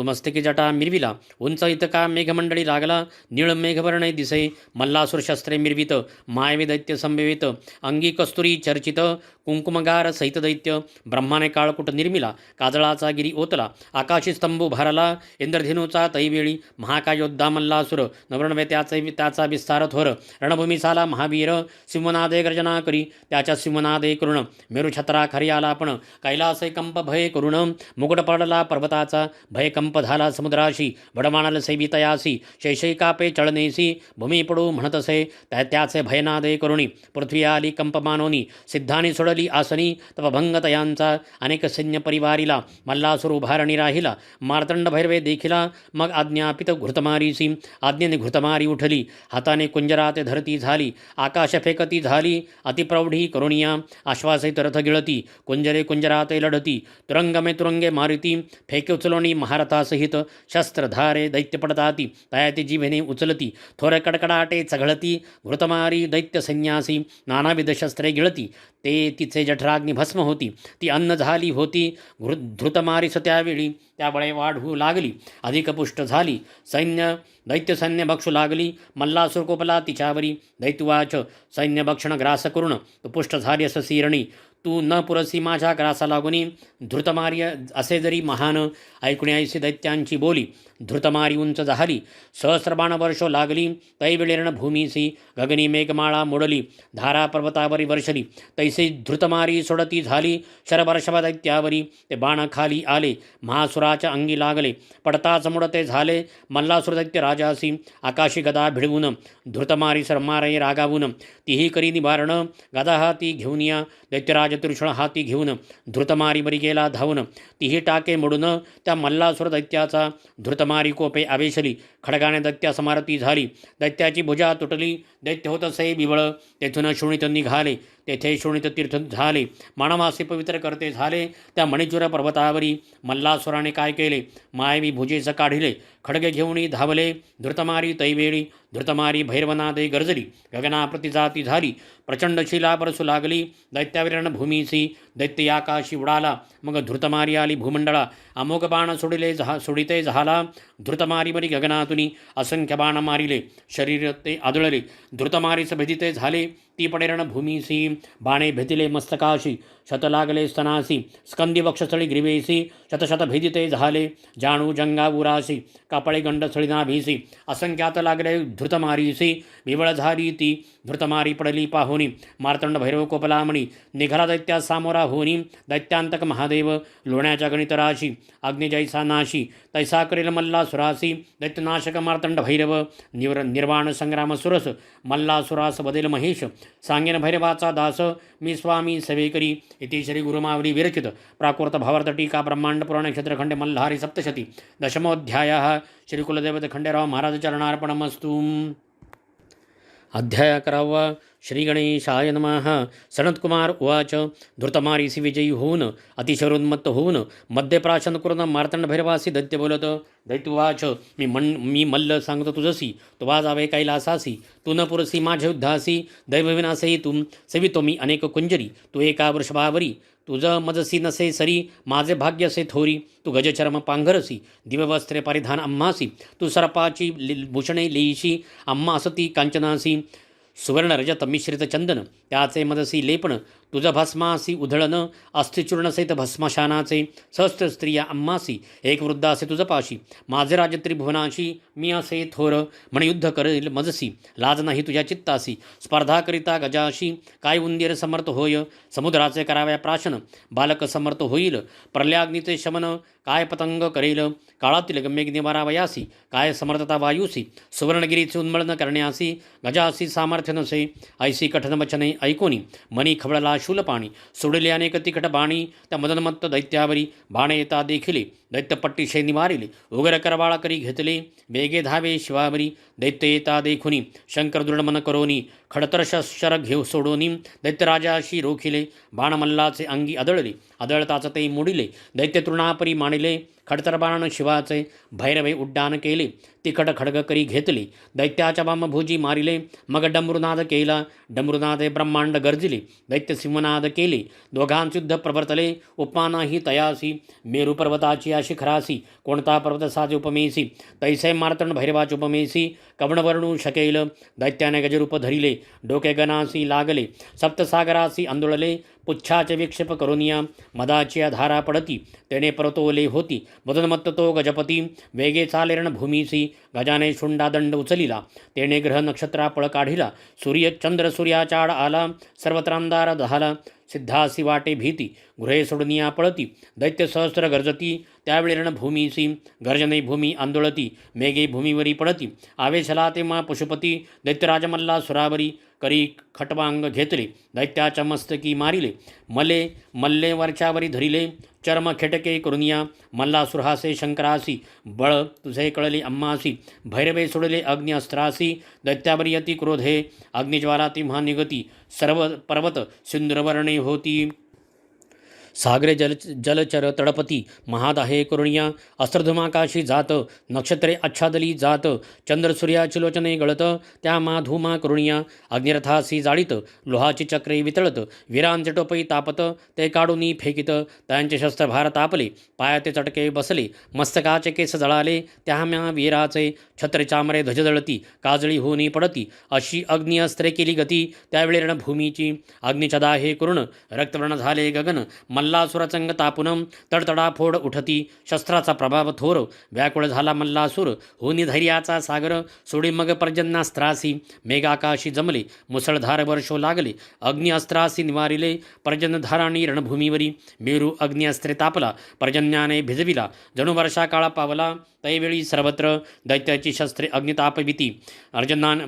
मस्तकी जटा मिरविला उंच इतका मेघमंडळी लागला निळ मेघवर्णे दिसे मल्लासुर शस्त्रे मिरवित मायवे दैत्य संभवित अंगी कस्तुरी चर्चित कुंकुमगार सहित दैत्य ब्रह्माने काळकुट निर्मिला काजळाचा गिरी ओतला आकाशी स्तंभ भाराला इंद्रधेनूचा तैवेळी महाकायोद्धा मल्लासुर नवरणवे त्याचा विस्तार थोर रणभूमी साला महावीर सिंहनादे गर्जना करी त्याच्या सिंहनादे करुण मेरुछत्रा खरी आला आपण कैलासे कंप भय करुण मुकुट पडला पर्वताचा भय कंप झाला समुद्राशी वडमाणाल सैवितयासी शैशै कापे चळनेसी भूमी पडू म्हणतसे त्याचे भयनादे करुणी पृथ्वी आली कंपमानोनी सिद्धानी सोडली आसनी तपभंग तयांचा अनेक सैन्य परिवारीला मल्लासुर उभारणी राहिला मार्तंड भैरवे देखिला मग आज्ञापित घृतमारीसी आज्ञेने घृतमारी उठली हाताने कुंजरात धरती झाली आकाश फेकती झाली अतिप्रौढी करुणिया आश्वासित रथ गिळती कुंजरे कुंजराते लढती तुरंगमे तुरंगे मारुती फेके उचलोणी महारथासहित शस्त्रधारे दैत्य पडताती तयाती जीवेने उचलती थोर कडकडाटे चघळती घृतमारी दैत्य संन्यासी नानाविध शस्त्रे गिळती ते तिचे जठराग्नी भस्म होती ती अन्न झाली होती धृतमारीस त्यावेळी त्याबळे वाढू लागली अधिक पुष्ट झाली सैन्य दैत्य सैन्य बक्षू लागली मल्लासुर कोपला तिच्यावरी दैत्युवाच सैन्य भक्षण ग्रास करून तो पुष्ट झाली अस सीरणी तू न पुरसी माझ्या ग्रासा लागुनी धृतमार्य असे जरी महान ऐकून ऐसी दैत्यांची बोली धृतमारी उंच झाली सहस्रबाण वर्षो लागली तैवेळी रणभूमीसी गगनी मेघमाळा मोडली धारा पर्वतावरी वर्षली तैसे धृतमारी सोडती झाली शरवर्षभ दैत्यावरी ते बाण खाली आले महासुराच्या अंगी लागले पडताच मुडते झाले मल्लासुर दैत्य राजासी आकाशी गदा भिडवून धृतमारी सरमारे रागावून तीही करी निवारण गदा हाती घेऊन या दैत्यराज त्रिशूळ हाती घेऊन धृतमारी बरी गेला धावून तीही टाके मोडून त्या मल्लासुर दैत्याचा धृतमारी कोपे आवेशली खडगाने दैत्या समारती झाली दैत्याची भुजा तुटली दैत्य होत से बिबळ तेथून शोणित निघाले तेथे शोणित तीर्थ झाले मानवासी पवित्र करते झाले त्या मणिचूर पर्वतावरी मल्लासुराने काय केले मायवी भुजेस काढिले खडगे घेऊन धावले धृतमारी तैवेळी धृतमारी भैरवनादे गर्जली गगनाप्रती जाती झाली प्रचंड शिला बरसू लागली दैत्याविरण भूमीसी दैत्य आकाशी उडाला मग धृतमारी आली भूमंडळा अमोघ बाण सोडिते झाला धृतमारी बरी गगनातुनी असंख्य बाण मारिले शरीर ते आदळले धृतमारीस भेदिते झाले ती पडे रणभूमीसी बाणे भेदिले मस्तकाशी शत लागले स्तनासी स्कंदी वक्षस्थळी ग्रीवेसी शतशत भेदिते झाले जाणू जंगा उरासी कापळे गंडस्थळी नाभीसी असंख्यात लागले धृतमारीसी विवळ झाली ती धृतमारी पडली पाहुनी मार्तंड भैरव कोपलामणी निघाला दैत्या सामोरा होनी दैत्यांतक महादेव लोण्याच्या गणितराशी अग्निजैसा नाशी तैसा करेल मल्लासुरासी दैत्यनाशक मार्तंड भैरव निर्वाण संग्राम सुरस मल्लासुरास बदेल महेश सांगेन भैरवाचा दास मी स्वामी सेवेकरी इति श्री गुरुमावली विरचित प्राकृत भावार्थ टीका ब्रह्मांड पुराण क्षेत्रखंड मल्हारी सप्तशती दशमोध्याय श्री कुलदेवत खंडेराव महाराज चरणार्पणमस्तु। अध्याय 11 श्री गणेशाय नमः। सनत्कुमार उवाच धृतमारीसी विजयी होऊन अतिशयोन्मत्त होऊन मध्यप्राशन करून मार्तंड भैरवासी दैत्य बोलत दैत्युवाच मी मल्ल सांगतो तुझसी तुवा जावे कैलासासी तू न पुरसी माझ्या युद्धासी दैवविनाशही तू सेवितो मी अनेक कुंजरी तू एका वृषभावरी तुझ मजसी नसे सरी माझे भाग्य असे थोरी तू गजचर्म पांघरसी दिव्यवस्त्रे परिधान आम्हासी तू सर्पाची भूषणे लेईशी आम्हा असती कांचनासी सुवर्ण रजत मिश्रित चंदन त्याचे मदसी लेपण तुझ भस्मासी उधळण अस्थिचूर्णसहित भस्मशानाचे सहस्त्र स्त्रिया अम्मासी एक वृद्ध असे तुझ पाशी माझे राज त्रिभुवनाशी मी असे थोर म्हणे युद्ध करेल मजसी लाज नाही तुझ्या चित्तासी स्पर्धा करिता गजाशी काय उंदीर समर्थ होय समुद्राचे कराव्या प्राशन बालक समर्थ होईल प्रलयाग्नीचे शमन काय पतंग करेल काळातील गम्यग्नी मारावयासी काय समर्थता वायुसी सुवर्णगिरीचे उन्मळन करण्यासी गजासी सामर्थ्य नसे ऐसी कठन वचने ऐकोनी मनी खवळला शूलपाणी सोडले अनेक तिखट बाणी त्या मदनमत्त दैत्यावरी बाणे येता देखिले दैत्यपट्टीशे निवारिले उगर करवाळा करी घेतले वेगे धावे शिवावरी दैत्य येता देखुनी शंकर दृढमन करोनी खडतर शर घेऊ सोडोनी दैत्यराजाशी रोखिले बाणमल्लाचे अंगी आदळले आदळताच ते मोडिले दैत्य तृणापरी मानिले खडतर बाण शिवाचे भैरवे उड्डाण केले तिखट खडग करी घेतले दैत्याच्या बामभुजी मारिले मग डमरुनाद केला डमरुनादे ब्रह्मांड गर्जिले दैत्य सिंहनाद केले दोघांचे युद्ध प्रवर्तले उपमानाही तयासी मेरू पर्वताची या शिखरासी कोणता पर्वत साजे उपमेसी तैसे मार्तंड भैरवाची उपमेसी कवणवर्णू शकेल दैत्याने गजरूप धरिले डोके गणासी लागले सप्तसागरासी आंदोळले पुच्छाचे विक्षेप करुनिया मदाची धारा पडती तेने परतोले होती मदनमत्त तो गजपती वेगे चाले रणभूमीसी गजाने शुंडादंड उचलिला तेने ग्रह नक्षत्रा पळ काढिला सूर्य चंद्र सूर्याचाड आला सर्वत्रांदार झाला सिद्धासी वाटे भीती गृहे सोडनिया पळती दैत्य सहस्र गर्जती त्यावेळी रणभूमीसी गर्जने भूमी आंदोळती मेघे भूमीवरी पडती आवेशला ते मा पशुपती दैत्यराजमल्ला सुरावरी करी खटवांग घेतले दैत्याच्या मस्तकी मारिले मले मल्ले वरच्यावरी धरिले चर्म खेटके करुनिया मल्ला सुरहासे शंकरासी बळ तुझे कळले अम्मासी भैरवे सोडले अग्नि अस्त्रासी दैत्यावरी अति क्रोधे अग्निज्वाला तिम्हा निगती सर्व पर्वत सिंदूरवर्णे होती सागरे जलचर तडपती महादाहे करुणिया अस्त्रधुमाकाशी जात नक्षत्रे आच्छादली जात चंद्रसूर्याची लोचने गळत त्या माधुमा करुणिया अग्निरथासी जाळीत लोहाची चक्रे वितळत वीरांचे टोपई तापत ते काढूनी फेकित त्यांचे शस्त्रभार तापले पायाते चटके बसले मस्तकाचे केस जळाले त्या म्या वीराचे छत्र चामरे ध्वज जळती काजळी होऊनी पडती अशी अग्नि अस्त्रे केली गती त्यावेळी रणभूमीची अग्निच्या दाहे करुण रक्तवर्ण झाले गगन मल्लासुरचंग तापुनम तडतडा फोड उठती शस्त्राचा प्रभाव थोर व्याकुळ झाला मल्लासूर होनी धैर्याचा सागर सोडी मग पर्जन्यास्त्रासी मेघाकाशी जमले मुसळधार वर्षो लागले अग्नि अस्त्रासी निवारिले पर्जन्यधाराणी रणभूमीवरी मेरू अग्नि अस्त्रे तापला पर्जन्याने भिजविला जणू वर्षा काळा पावला तैवेळी सर्वत्र दैत्याची शस्त्रे अग्नितापविती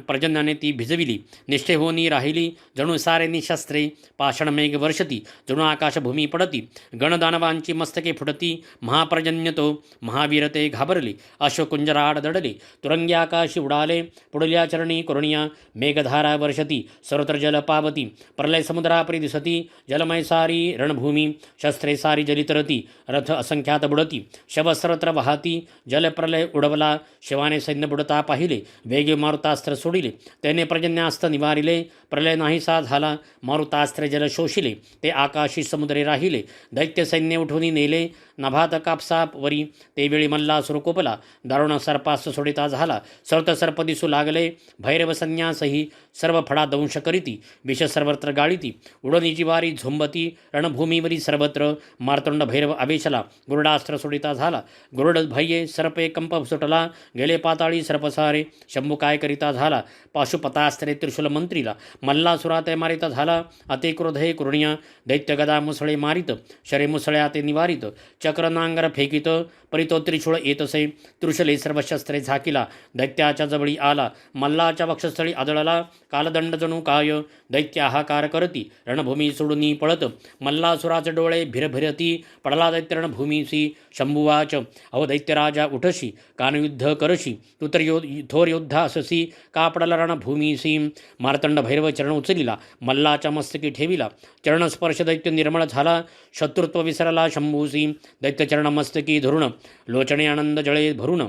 पर्जन्याने ती भिजविली निष्ठे होनी राहिली जणू सारे निशस्त्रे पाषाण मेघ वर्षती जणू आकाशभूमी पडती गणदानवांची मस्तके फुटती महापर्जन्य तो महावीर ते घाबरले अश्वकुंजराड दडले तुरंगी आकाशी उडाले पुढल्या चरणी करुणिया मेघधारा वर्षती सर्वत्र जल पावती प्रलय समुद्रापरी दिसती जलमय सारी रणभूमी शस्त्रे सारी जलितरती रथ असंख्यात बुडती शव सर्वत्र वाहती जल प्रलय उडवला शिवाने सैन्य बुडता पाहिले वेगे मारुतास्त्र सोडिले त्याने पर्जन्यास्त्र निवारिले प्रलय नाहीसा झाला मारुतास्त्रे जल शोषिले ते आकाशी समुद्रे राहिले दैत्य सैन्य उठून नेले नभात कापसावरी तेवेळी मल्लासूर कोपला दारुण सर्पास सोडिता झाला सर्त सर्प दिसू लागले भैरव संन्यासही सर्व फडा दंश करीती विष सर्वत्र गाळीती उडणीची वारी झोंबती रणभूमीवरी सर्वत्र मार्तंड भैरव आवेशला गुरुडास्त्र सोडिता झाला गुरुड भये सर्पे कंप सुटला गेले पाताळी सर्पसारे शंभू काय करिता झाला पाशुपतास्त्रे त्रिशूल मंत्रीला मल्लासुरा ते मारिता झाला अति क्रोधे कुरुणिया दैत्य गदा मुसळे मारित शरे मुसळ्या ते निवारित चक्र नांगर फेकित परितो त्रिशूळ येतसे त्रिशूले सर्व शस्त्रे झाकिला दैत्याच्या जवळी आला मल्लाच्या वक्षस्थळी आदळला कालदंड जणू काय दैत्य हाकार करती रणभूमी सोडून पळत मल्लासुराचे डोळे भिरभिरती पडला दैत्य रणभूमीसी शंभुवाच अहो दैत्यराजा उठशी कानयुद्ध करशी तू तर थोर योद्धा अससी का पडला रणभूमीसी मार्तंड भैरव चरण उचलिला मल्लाच्या मस्तकी ठेविला चरणस्पर्श दैत्य निर्मळ झाला शत्रुत्व विसरला शंभूसी दैत्य चरण मस्तकी धरुण लोचने आनंद जळे भरून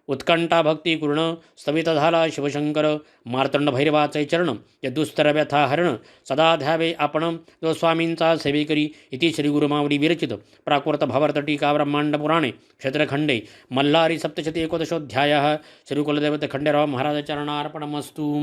उत्कंठा भक्ती पूर्ण स्तवित झाला शिवशंकर मार्तंड भैरवाचे चरण या दुस्तर व्यथा हरण सदा ध्यावे आपण जो स्वामींचा सेवेकरी इति श्री गुरुमावली विरचित प्राकृत भावार्थ टीका ब्रह्मांड पुराणे क्षेत्रखंडे मल्हारी सप्तशती एकोदशोऽध्यायः श्री कुलदेवते खंडेराव महाराज चरणार्पणमस्तु।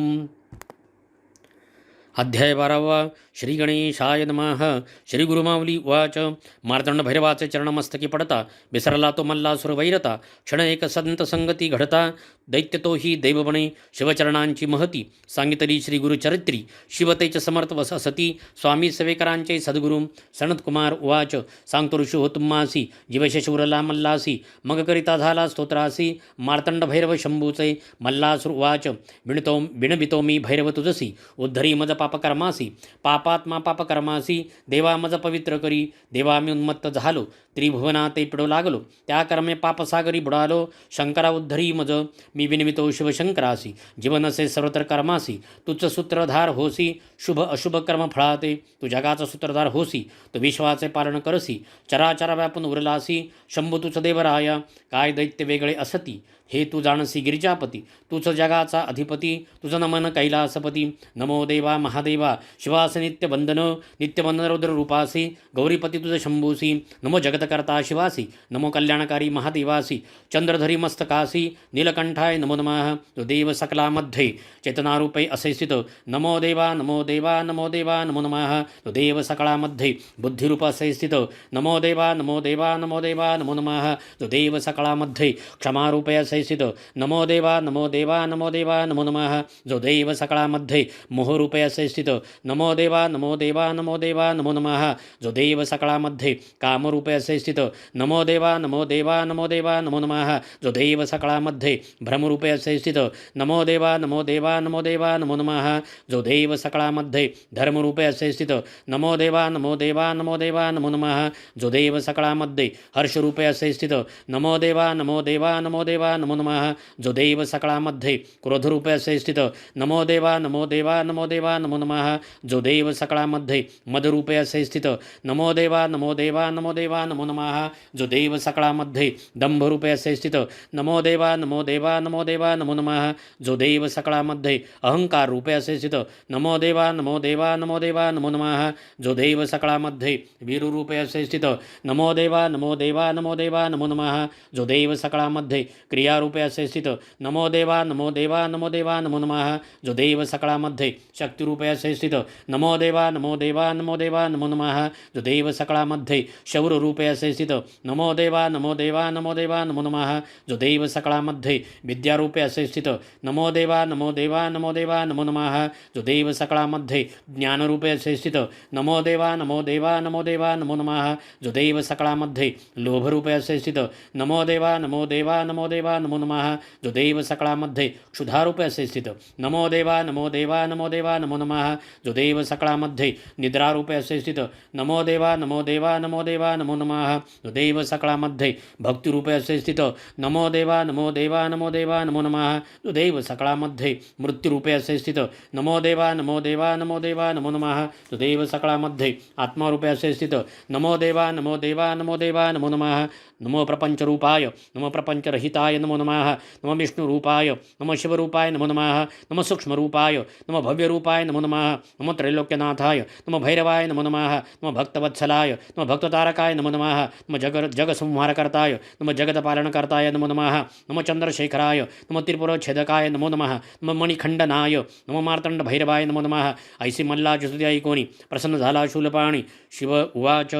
अध्याय 12 श्री गणेशाय नमः. श्री गुरुमाऊली उवाच. मार्तंड भैरवाचे चरणमस्तकी पडता विसरला तो मल्लासुर वैरता. क्षण एक संत संगती घडता दैत्य तोही देवबणे. शिवचरणांची महती सांगितली श्री गुरुचरित्री. शिवतेच समर्थ असती स्वामी सेवेकरांचे सद्गुरू. सनतकुमार उवाच. सांगतो ऋषी हो तुम्हासी जीवशेष उरला मल्लासी. मग करिता झाला स्तोत्रासी मार्तंड भैरव शंभूचे. मल्लासुर उवाच. विणवितो मी भैरव तुझसी उद्धरी मज पापकर्मासी. पापात्मा पापकर्मासी देवा मज पवित्र करी. देवा मी उन्मत्त झालो त्रिभुवना ते पिडो लागलो. त्या कर्मे पापसागरी बुडालो. शंकरा उद्धरी मज मी विनवितो शिवशंकरासी. जीवनसे सर्वत्र कर्मासी तुझ सूत्रधार होसी. शुभ अशुभ कर्म फळाते तू जगाचा सूत्रधार होसी. तू विश्वाचे पालन करसी चराचरा व्यापून उरलासी. शंभू तुझ देवराया काय दैत्य वेगळे असती. हे तू जाणसी गिरिजापती तुझ जगाचा अधिपती. तुझं नमन कैलासपती. नमो देवा महादेवा शिवास नित्यबंधन रुद्र रूपासी. गौरीपती तुझ शंभूसी. नमो जगतकर्ता शिवासी. नमो कल्याणकारी महादेवासी. चंद्रधरी मस्तकासी नीलकंठाय नमो नमः. तो देव सकलामध्ये चेतनारूपे असे स्थित. नमो देवा नमो देवा नमो देवा नमो नमः. तो देव सकळामध्ये बुद्धिरूप असे स्थित. नमो देवा नमो देवा नमो देवा नमो नमः. तो देव सकळामध्ये क्षमारूपे असे स्थित. नमो देवा नमो देवा नमो देवा नमो नमः. जो देव सकळामध्ये मोहरूपे असे स्थित. नमो देवा नमो देवा नमो देवा नमो नमः. जो देव सकळामध्ये कामरूपे असे स्थित. नमो देवा नमो देवा नमो देवा नमो नमः. जो देव सकळामध्ये भ्रमरूपे असे स्थित. नमो देवा नमो देवा नमो देवा नमो नमः. जो देव सकळामध्ये धर्मरूपे असे स्थित. नमो देवा नमो देवा नमो देवा नमो नमः. जो देव सकळामध्ये हर्षरूपे असे स्थित. नमो देवा नमो देवा नमो देवा नमो नमः. जो देव सकळामध्ये क्रोधरूपे असे स्थित. नमो देवा नमो देवा नमो देवा नमो नमः. जो देव सकळामध्ये मदरूपे असे स्थित. नमो देवा नमो देवा नमो देवा नमो नमः. जो देव सकळामध्ये दंभरूपे असे स्थित. नमो देवा नमो देवा नमो देवा नमो नमः. जो देव सकळामध्ये अहंकार रूपे असे स्थित. नमो देवा नमो देवा नमो देवा नमो नमः. जो देव सकळामध्ये वीरूरूपे असे स्थित. नमो देवा नमो देवा नमो देवा नमो नमः. जो देव सकळामध्ये क्रियारूपे असे स्थित. नमो देवा नमो देवा नमो देवा नमो नमः. जो देव सकळामध्ये शक्तिरूपे असे स्थित. नमो देवा नमो देवा नमो देवा नमो नमः. जो देव सकळामध्ये शौररूपे असे स्थित. नमो देवा नमो देवा नमो देवा नमो नमः. जो देव सकळामध्ये विद्यारूपे असे स्थित. नमो देवा नमो देवा नमो देवा नमो नमः. जो देव सकळामध्ये ज्ञानरूपे असे स्थित. नमो देवा नमो देवा नमो देवा नमो नमः. जो देव सकळामध्ये लोभरूपे असे स्थित. नमो देवा नमो देवा नमो देवा नमो नमः. जो देव सकळामध्ये क्षुधारूपे असे स्थित. नमो देवा नमो देवा नमो देवा नमो नमः. जो देव सकळामध्ये निद्रारूपे असे स्थित. नमो देवा नमो देवा नमो देवा नमो नमः. जो देव सकळामध्ये भक्तिरूपे असे स्थित. नमो देवा नमो देवा नमो देवा नमो नमः. जो देव सकळामध्ये मृत्यूरूपे असे स्थित. नमो देवा नमो देवा नमो देवा नमो नमः. जो देव सकळामध्ये आत्मारूपे असे स्थित. नमो देवा नमो देवा नमो देवा नमो नमः. नमो प्रपंचरूपाय नमो प्रपंचरहिताय नमो नमः. नमो विष्णुरूपाय नमो शिवरूपाय नमो नमः. नमो सूक्ष्मरूपाय नमो भव्यरूपाय नमो नमः. नमो त्रैलोक्यनाथाय नमो भैरवाय नमो नमः. नमो भक्तवत्सलाय नमो भक्ततारकाय नमो नमः. नमो जगसंहारकर्ताय नमो जगतपालनकर्ताय नमो नमः. नमो चंद्रशेखराय नमो त्रिपुरच्छेदकाय नमो नमः. नमो मणिखंडनाय नमो मार्तंड भैरवाय नमो नमः. ऐसी मल्लाची स्तुती ऐकोनी प्रसन्न झाला शूलपाणी. शिव उवाच.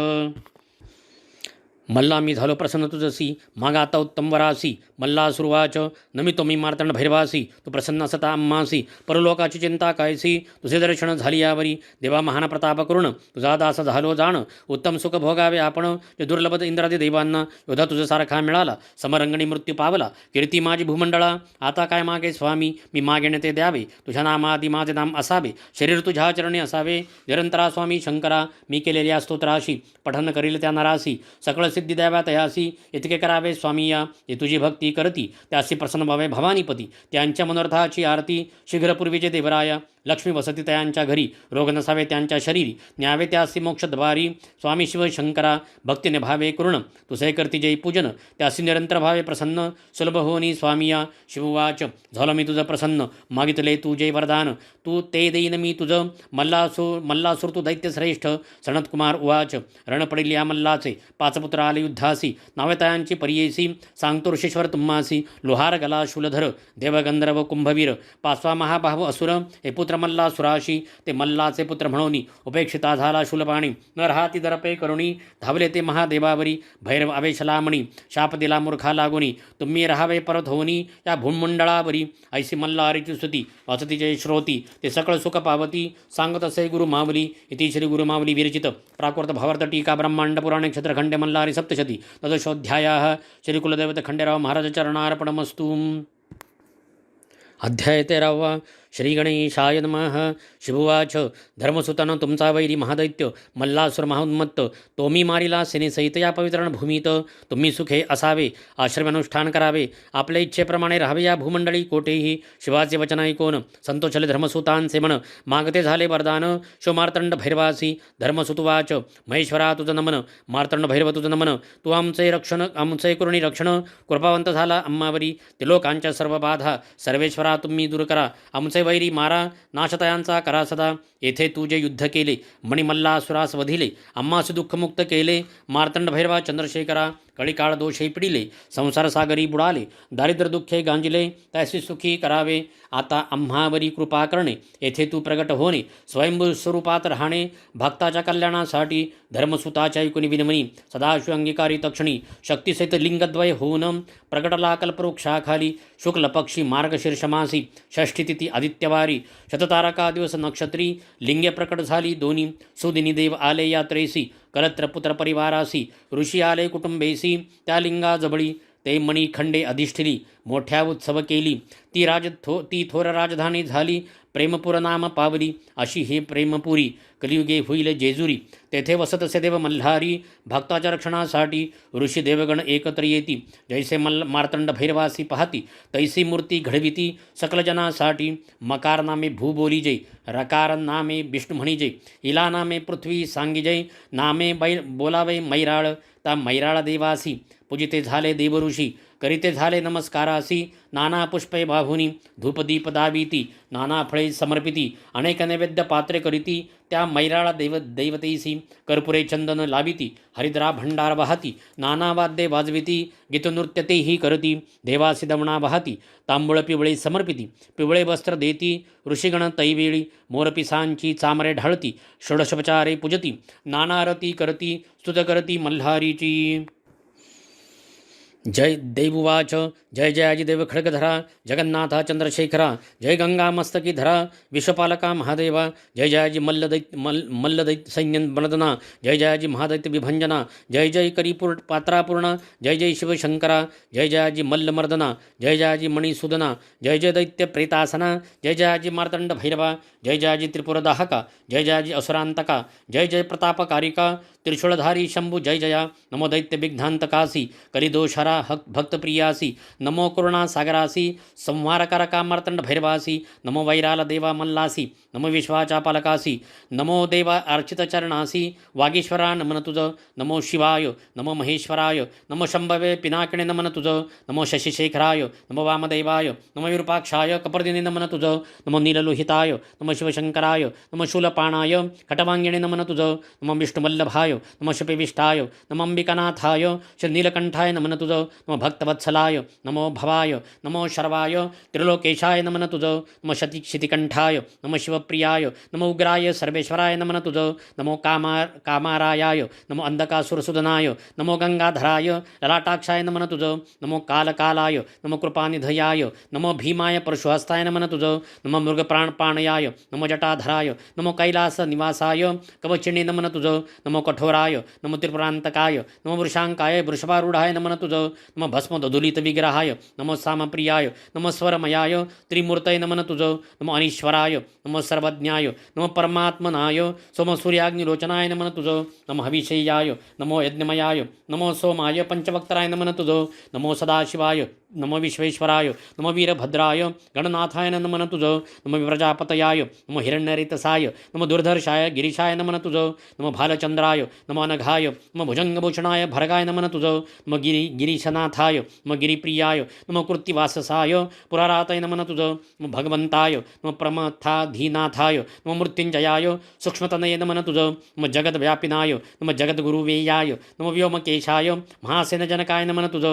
मल्ला मी झालो प्रसन्न तुझसी मागा आता उत्तम वरासी. मल्लासुरवाच. नमितो मी मार्तंड भैरवासी तू प्रसन्न असता आम्हासी. परलोकाची चिंता कायसी तुझे दर्शन झाली यावरी. देवा महान प्रताप करुण तुझा दास झालो जाण. उत्तम सुख भोगावे आपण जे दुर्लभ इंद्रादी देवांना. योधा तुझ सारखा मिळाला समरंगणी मृत्यू पावला. कीर्ती माझी भूमंडळा आता काय मागे स्वामी मी मागेने ते द्यावे. तुझ्या नामादी माझे नाम असावे शरीर तुझ्या चरणी असावे. निरंतरा स्वामी शंकरा मी केलेल्या स्तोत्राशी पठन करील त्या नरासी. सकळ सिद्धी द्याव्या तयासी इतके करावे स्वामी या. जे तुझी भक्ती करती त्यासी प्रसन्न व्हावे भवानीपती. त्यांच्या मनोरथाची आरती शीघ्रपूर्वीचे देवराया. लक्ष्मी वसती त्यांच्या घरी रोग नसावे त्यांच्या शरीरी. न्यावे त्यासी मोक्षद्वारी. स्वामी शिव शंकरा भक्तीने भावे करुण तुसे करती जय पूजन. त्यासी निरंतर भावे प्रसन्न सुलभ होनी स्वामिया. शिववाच. झालो मी तुझं प्रसन्न मागितले तू जय वरदान. तू ते देईन मी तुझं मल्लासूर तू दैत्य श्रेष्ठ. सनतकुमार उवाच. रण पडील या मल्लाचे 5 पुत्र आले युद्धासी. नावे तयांची परियेसी सांगतो ऋषीश्वर तुम्हासी. लोहार गला शूलधर देवगंधर्व कुंभवीर. 5वा महाबाहू असुर हे पुत्र मात्र मल्लासुराशी ते मल्लाचे पुत्र म्हणून उपेक्षिता झाला शूलपाणी न राहाती दरपे करुणी धावले ते महादेवावरी भैरव आवेशलामणी शाप दिला मूर्खा लागुनी तुम्ही राहावे परत होनी या भूमंडळावरी ऐसी मल्लारीची स्तुती वाचती जय श्रोती ते सकळ सुख पावती सांगत असे गुरु मावली इति श्री गुरु मावली विरचित प्राकृत भावार्थ टीका ब्रह्मांड पुराणे क्षेत्रखंडे मल्लारी सप्तशती तदशोऽध्यायः श्री कुलदैवत खंडेराव महाराज चरणार्पणमस्तु। अध्याय 13 श्री गणेशाय नमः। शिववाच धर्मसुतन तुमचा वैरी महादैत्य मल्लासुर महाउन्मत्त तोमी मारिला सेनेसहित या पवित्र भूमीत तुम्ही सुखे असावे आश्रमानुष्ठान करावे आपल्या इच्छेप्रमाणे राहावे या भूमंडळी कोठेही शिवाचे वचन ऐकून संतोषले धर्मसुतांचे मन मागते झाले वरदान शो मार्तंड भैरवासी धर्मसुतवाच महेश्वरा तुझं नमन मार्तंड भैरव तुझं नमन तू आमचे रक्षण आमचे करुणी रक्षण कृपावंत झाला आम्हावरी त्रिलोकांच्या सर्व बाधा सर्वेश्वरा तुम्ही दूर करा आमचे वैरी मारा नाशतयांचा करा सदा येथे तू जे युद्ध केले मणिमल्लासुरास वधिले आम्हास दुःखमुक्त केले मार्तंड भैरवा चंद्रशेखरा कळीकाळ दोषे पिडिले संसार सागरी बुडाले दारिद्र्य दुःखे गांजिले त्याशी सुखी करावे आता आम्हावरी कृपा करणे येथे तू प्रगट होणे स्वयंभू स्वरूपात राहणे भक्ताच्या कल्याणासाठी धर्मसुताच्या ऐकुनी विनमनी सदाशिव अंगीकारी तक्षणी शक्तिसहित लिंगद्वय होऊन प्रगटला कल्पवृक्षाखाली शुक्ल पक्षी मार्गशीर्षमासी षष्ठी तिथी आदित्यवारी शततारका दिवस नक्षत्री लिंगे प्रकट झाली दोन्ही सुदिनी देव आले यात्रेसी कलत्र पुत्र परिवारासी ऋषी आले कुटुंबेसी त्या लिंगा जबळी ते मणी खंडे अधिष्ठिली मोठ्या उत्सव केली ती थोर राजधानी झाली प्रेमपुर नाम पावली अशी हे प्रेमपुरी कलियुगे होईल जेजुरी तेथे वसत असे देव मल्हारी भक्ताच्या रक्षणासाठी ऋषी देवगण एकत्र येती जैसे मार्तंड भैरवासी पाहती तैसी मूर्ती घडविती सकल जनासाठी मकार नामे भू बोली जय रकार नामे विष्णू म्हणी जय इला नामे पृथ्वी सांगी जय नामे बोलावे मैराळ ता मैराळ देवासी पूजिते झाले देवऋषी करीते झाले नमस्कारासी नाना पुष्पे बाहुनी धूपदीप दाविती नाना फळे समर्पिती अनेक नैवेद्य पात्रे करीती त्या मैराळा दैवतेसी कर्पुरे चंदन लाविती हरिद्रा भंडार वाहती नाना वाद्ये वाजविती गीतनृत्य तेही करती देवासी दमणा वाहती तांबूळ पिवळे समर्पिती पिवळे वस्त्र देती ऋषिगण तैवेळी मोरपिसांची चामरे ढाळती षोडशोपचारे पूजती नाना आरती करती स्तुत करती मल्हारीची। जय देवुवाच जय जयाजी देव खड्गधरा जगन्नाथा चंद्रशेखरा जय गंगा मस्तकी धरा विश्वपालका महादेवा जय जयाजी मल्लदैत्य सैन्य बलदना जय जयाजी महादैत्य विभंजना जय जय करीपूर पात्रापूर्णा जय जय शिवशंकरा जय जयाजी मल्लमर्दना जय जयाजी मणिसूदना जय जय दैत्य प्रेतासना जय जयाजी मार्तंड भैरवा जय जयाजी त्रिपुरदाहका जय जयाजी असुरांतका जय जय प्रतापकारिका त्रिशूलधारी शंभू जय जया नमो दैत्य विघ्नांतकासी कलिदोषहरा भक्तप्रियासी नमो करुणा सागरासी संहारकारका मार्तंड भैरवासी नमो वैराल देवा मल्लासी नमो विश्वाचा पालकासी नमो देवा अर्चित चरणासी वागीश्वरा नमन तुझ नमो शिवाय नमो महेश्वराय नमो शंभवे पिनाकिणे नमन तुझ नमो शशिशेखराय नमो वामदेवाय नमो विरूपाक्षाय कपर्दिने नमन तुझ नमो नीललोहिताय नमो शिवशंकराय नमो शूलपाणाय खटवांगिणे नमन तुझ नमो विष्णुवल्लभाय नमो शपिविष्टाय नमो अंबिकानाथाय श्री नीलकंठाय नमन तुझ नमो भक्तवत्सलाय नमो भवाय नमो शर्वाय त्रिलोकेशाय नमन तुझ नमो क्षितिकंठाय नमो शिवप्रियाय नमो उग्राय सर्वेश्वराय नमन तुझ नमो कामारायाय नमो अंधकासुरसुदनाय नमो गंगाधराय ललाटाक्षाय नमन तुझ नमो कालकालाय नमो कृपानिधयाय नमो भीमाय परशुहस्ताय नमन तुझ नमो मृगप्राणपाणयाय नमो जटाधराय नमो कैलास निवासाय कवचिणे नमन तुझ नमो कठोराय नमो त्रिपुरांतकाय नमो वृषांकाय वृषभारूढाय नमन तुझ नमो भस्मदुलित विग्रहाय नमो सामप्रियाय नमो स्वरमयाय त्रिमूर्तय नमन तुझ नमो अनीश्वराय नमो सर्वज्ञाय नमो परमात्मनाय सोम सूर्याग्निलोचनाय नमन तुझ नमो हविषेयाय नमो यज्ञमयाय नमो सोमाय पंचवक्तराय नमन तुझ नमो सदाशिवाय नमो विश्वेश्वराय नमो वीरभद्राय गणनाथाय नमन तुझ नमो प्रजापतयाय नमो हिरण्यरितसाय नमो दुर्धर्षाय गिरीशाय नमन तुझ नमो भालचंद्राय नमो अनघाय नमो भुजंगभूषणाय भर्गाय नमन तुझ नमो गिरीशनाथाय नमो गिरिप्रियाय नमो कृत्तिवाससाय पुरारातय नमन तुझ नमो भगवंताय नमो प्रमथाधीनाथाय नमो मृत्युंजयाय सूक्ष्मतनये नमन तुझ नमो जगद्व्यापिनाय नमो जगद्गुरुवेयाय नमो व्योमकेशाय महासेनजनकाय नमन तुझ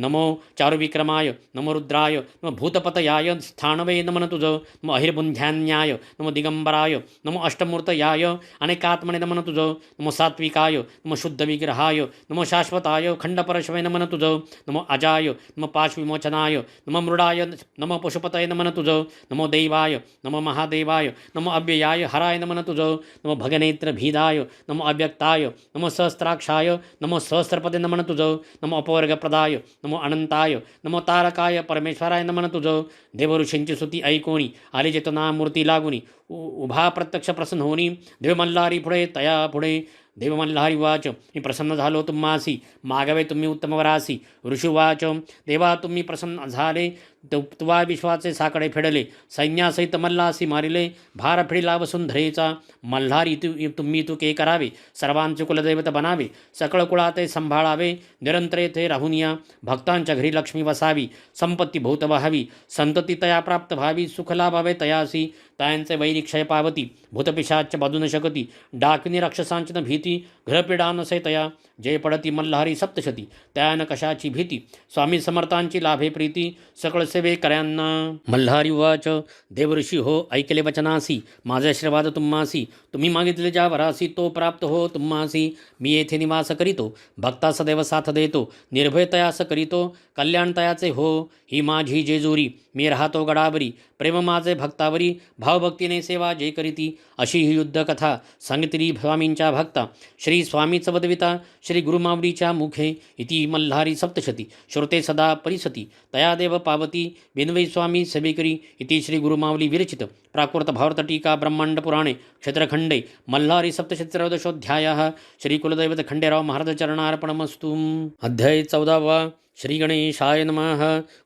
नमो चारुविक्रमाय विक्रमाय नमो रुद्राय नमो भूतपतयाय स्थानवे नमन तुझं नमो अहिर्बुंध्यान्याय नमो दिगंबराय नमो अष्टमूर्तयाय अनेकात्मने नमन तुझं नमो सात्विकाय नमो शुद्ध विग्रहाय नमो शाश्वताय खंडपरशवे नमन तुझं नमो अजाय नमो पाशविमोचनाय नमो मृडाय नमो पशुपतये नमन तुझं नमो देवाय नमो महादेवाय नमो अव्ययाय हराय नमन तुझं नमो भगनेत्र भीदाय नमो अव्यक्ताय नमो सहस्त्राक्षाय नमो सहस्रपदे नमन तुझं नमो अपवर्गप्रदाय नमो अनंताय नमो तारकाय परमेश्वराय नमन तुझं देवऋषींची स्तुती ऐकोणी आले चेतना मूर्ती लागुनी उभा प्रत्यक्ष प्रसन्न होणी देव मल्हारी पुढे तया पुढे देव मल्हारी वाच मी प्रसन्न झालो तुम्हासी मागावे तुम्ही उत्तम वरासी ऋषिवाच देवा तुम्ही प्रसन्न झाले तुवा विश्वाचे साकडे फेडले सैन्यासहित मल्हासी मारिले भार फिडिला वसुंधरेचा मल्हारी तुम्ही तुके करावे सर्वांचे कुलदैवत बनावे सकळ कुळाते संभाळावे निरंतर येथे राहून या भक्तांच्या घरी लक्ष्मी वसावी संपत्ती भूत व्हावी संतती तया प्राप्त व्हावी सुख लाभावे तयासी तायांचे वैरी क्षय पावती भूतपिशाच बाजू न शकती डाकिनी राक्षसांची न भीती घरपिडा नसे तया जय पडती मल्हारी सप्तशती त्यान कशाची भीती स्वामी समर्थांची लाभे प्रीती सकळ सेवे कर्यांना मल्हारी वाच देवऋषी हो ऐकले वचनासी माझे आशीर्वाद तुम्हासी तुम्ही मागितले ज्या वरासी तो प्राप्त हो तुम्हासी मी येथे निवास करीतो भक्ता सदैव साथ देतो निर्भय तयास करीतो कल्याण तयाचे हो ही माझी जेजुरी मी राहतो गडावरी प्रेम माझे भक्तावरी भावभक्तीने सेवा जे करीती अशी ही युद्धकथा सांगितली स्वामींच्या भक्ता श्री स्वामीच वदविता श्री गुरुमावलीच्या मुखे इति मल्हारी सप्तशती श्रुते सदा परिसती तया देव पावती बिनवै स्वामी सेवेकरी इति श्री गुरुमावली विरचित प्राकृत भारत टीका ब्रह्मांड पुराणे क्षेत्रखंडे मल्हारी सप्तशतीत्रयोदशोऽध्यायः श्री कुलदैवत खंडेराव महाराज चरणार्पणमस्तु अध्याय 14 श्री गणेशाय नमः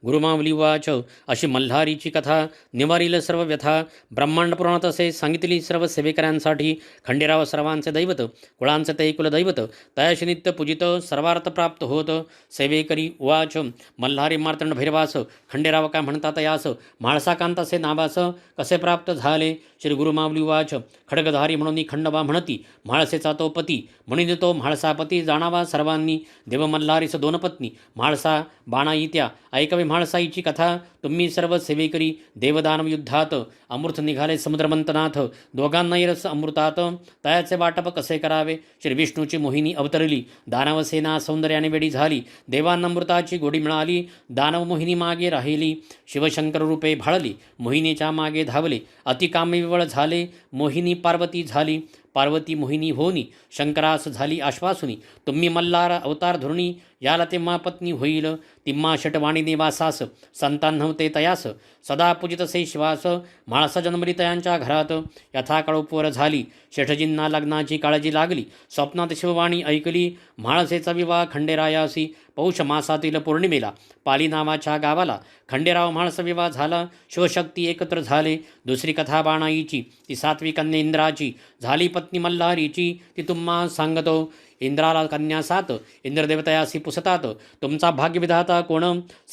गुरुमावली वाच अशी मल्हारीची कथा निवारील सर्व व्यथा ब्रह्मांड पुराणात असे सांगितली सर्व सेवेकऱ्यांसाठी खंडेराव सर्वांचे दैवत कुळांचे ते कुलदैवत तयाशी नित्य पूजित सर्वार्थ प्राप्त होत सेवेकरी वाच मल्हारी मार्तंड भैरवास खंडेराव काय म्हणतात यास म्हाळसाकांतासे नावास कसे प्राप्त झाले श्री गुरुमावली वाच खडगधारी म्हणून खंडोबा म्हणती म्हाळसेचा तो पती म्हणून तो म्हाळसापती जाणावा सर्वांनी देव मल्हारीस दोन पत्नी म्हाळसा बाणाई त्या ऐकवे म्हाळसाईची कथा तुम्ही सर्व सेवेकरी देवदानव युद्धात अमृत निघाले समुद्रमंतनाथ दोघांनाही रस अमृतात तयाचे वाटप कसे करावे श्री विष्णूची मोहिनी अवतरली दानव सेना सौंदर्याने वेडी झाली देवांना अमृताची गोडी मिळाली दानव मोहिनी मागे राहिली शिवशंकर रूपे भाळली मोहिनीच्या मागे धावले अतिकामविवळ झाले मोहिनी पार्वती झाली पार्वती मोहिनी होनी शंकरास झाली आश्वासुनी तुम्ही मल्हार अवतार धरुणी याला तेव्हा पत्नी होईल तिम्हा षटवाणी निवासास संतान नव्हते तयास सदा पूजितसे शिवास म्हाळसा जन्मली तयांच्या घरात यथाकाळ उपवर झाली शेठजींना लग्नाची काळजी लागली स्वप्नात शिववाणी ऐकली म्हाळसेचा विवाह खंडेरायासी पौष मासातील पौर्णिमेला पाली नावाच्या गावाला खंडेराव म्हाळसा विवाह झाला शिवशक्ती एकत्र झाले दुसरी कथा बाणाईची ती सातवी कन्या इंद्राची झाली पत्नी मल्हारीची ती तुम्हा सांगतो इंद्राला कन्या 7 इंद्रदेवतयासी पुसतात तुमचा भाग्यविधाता कोण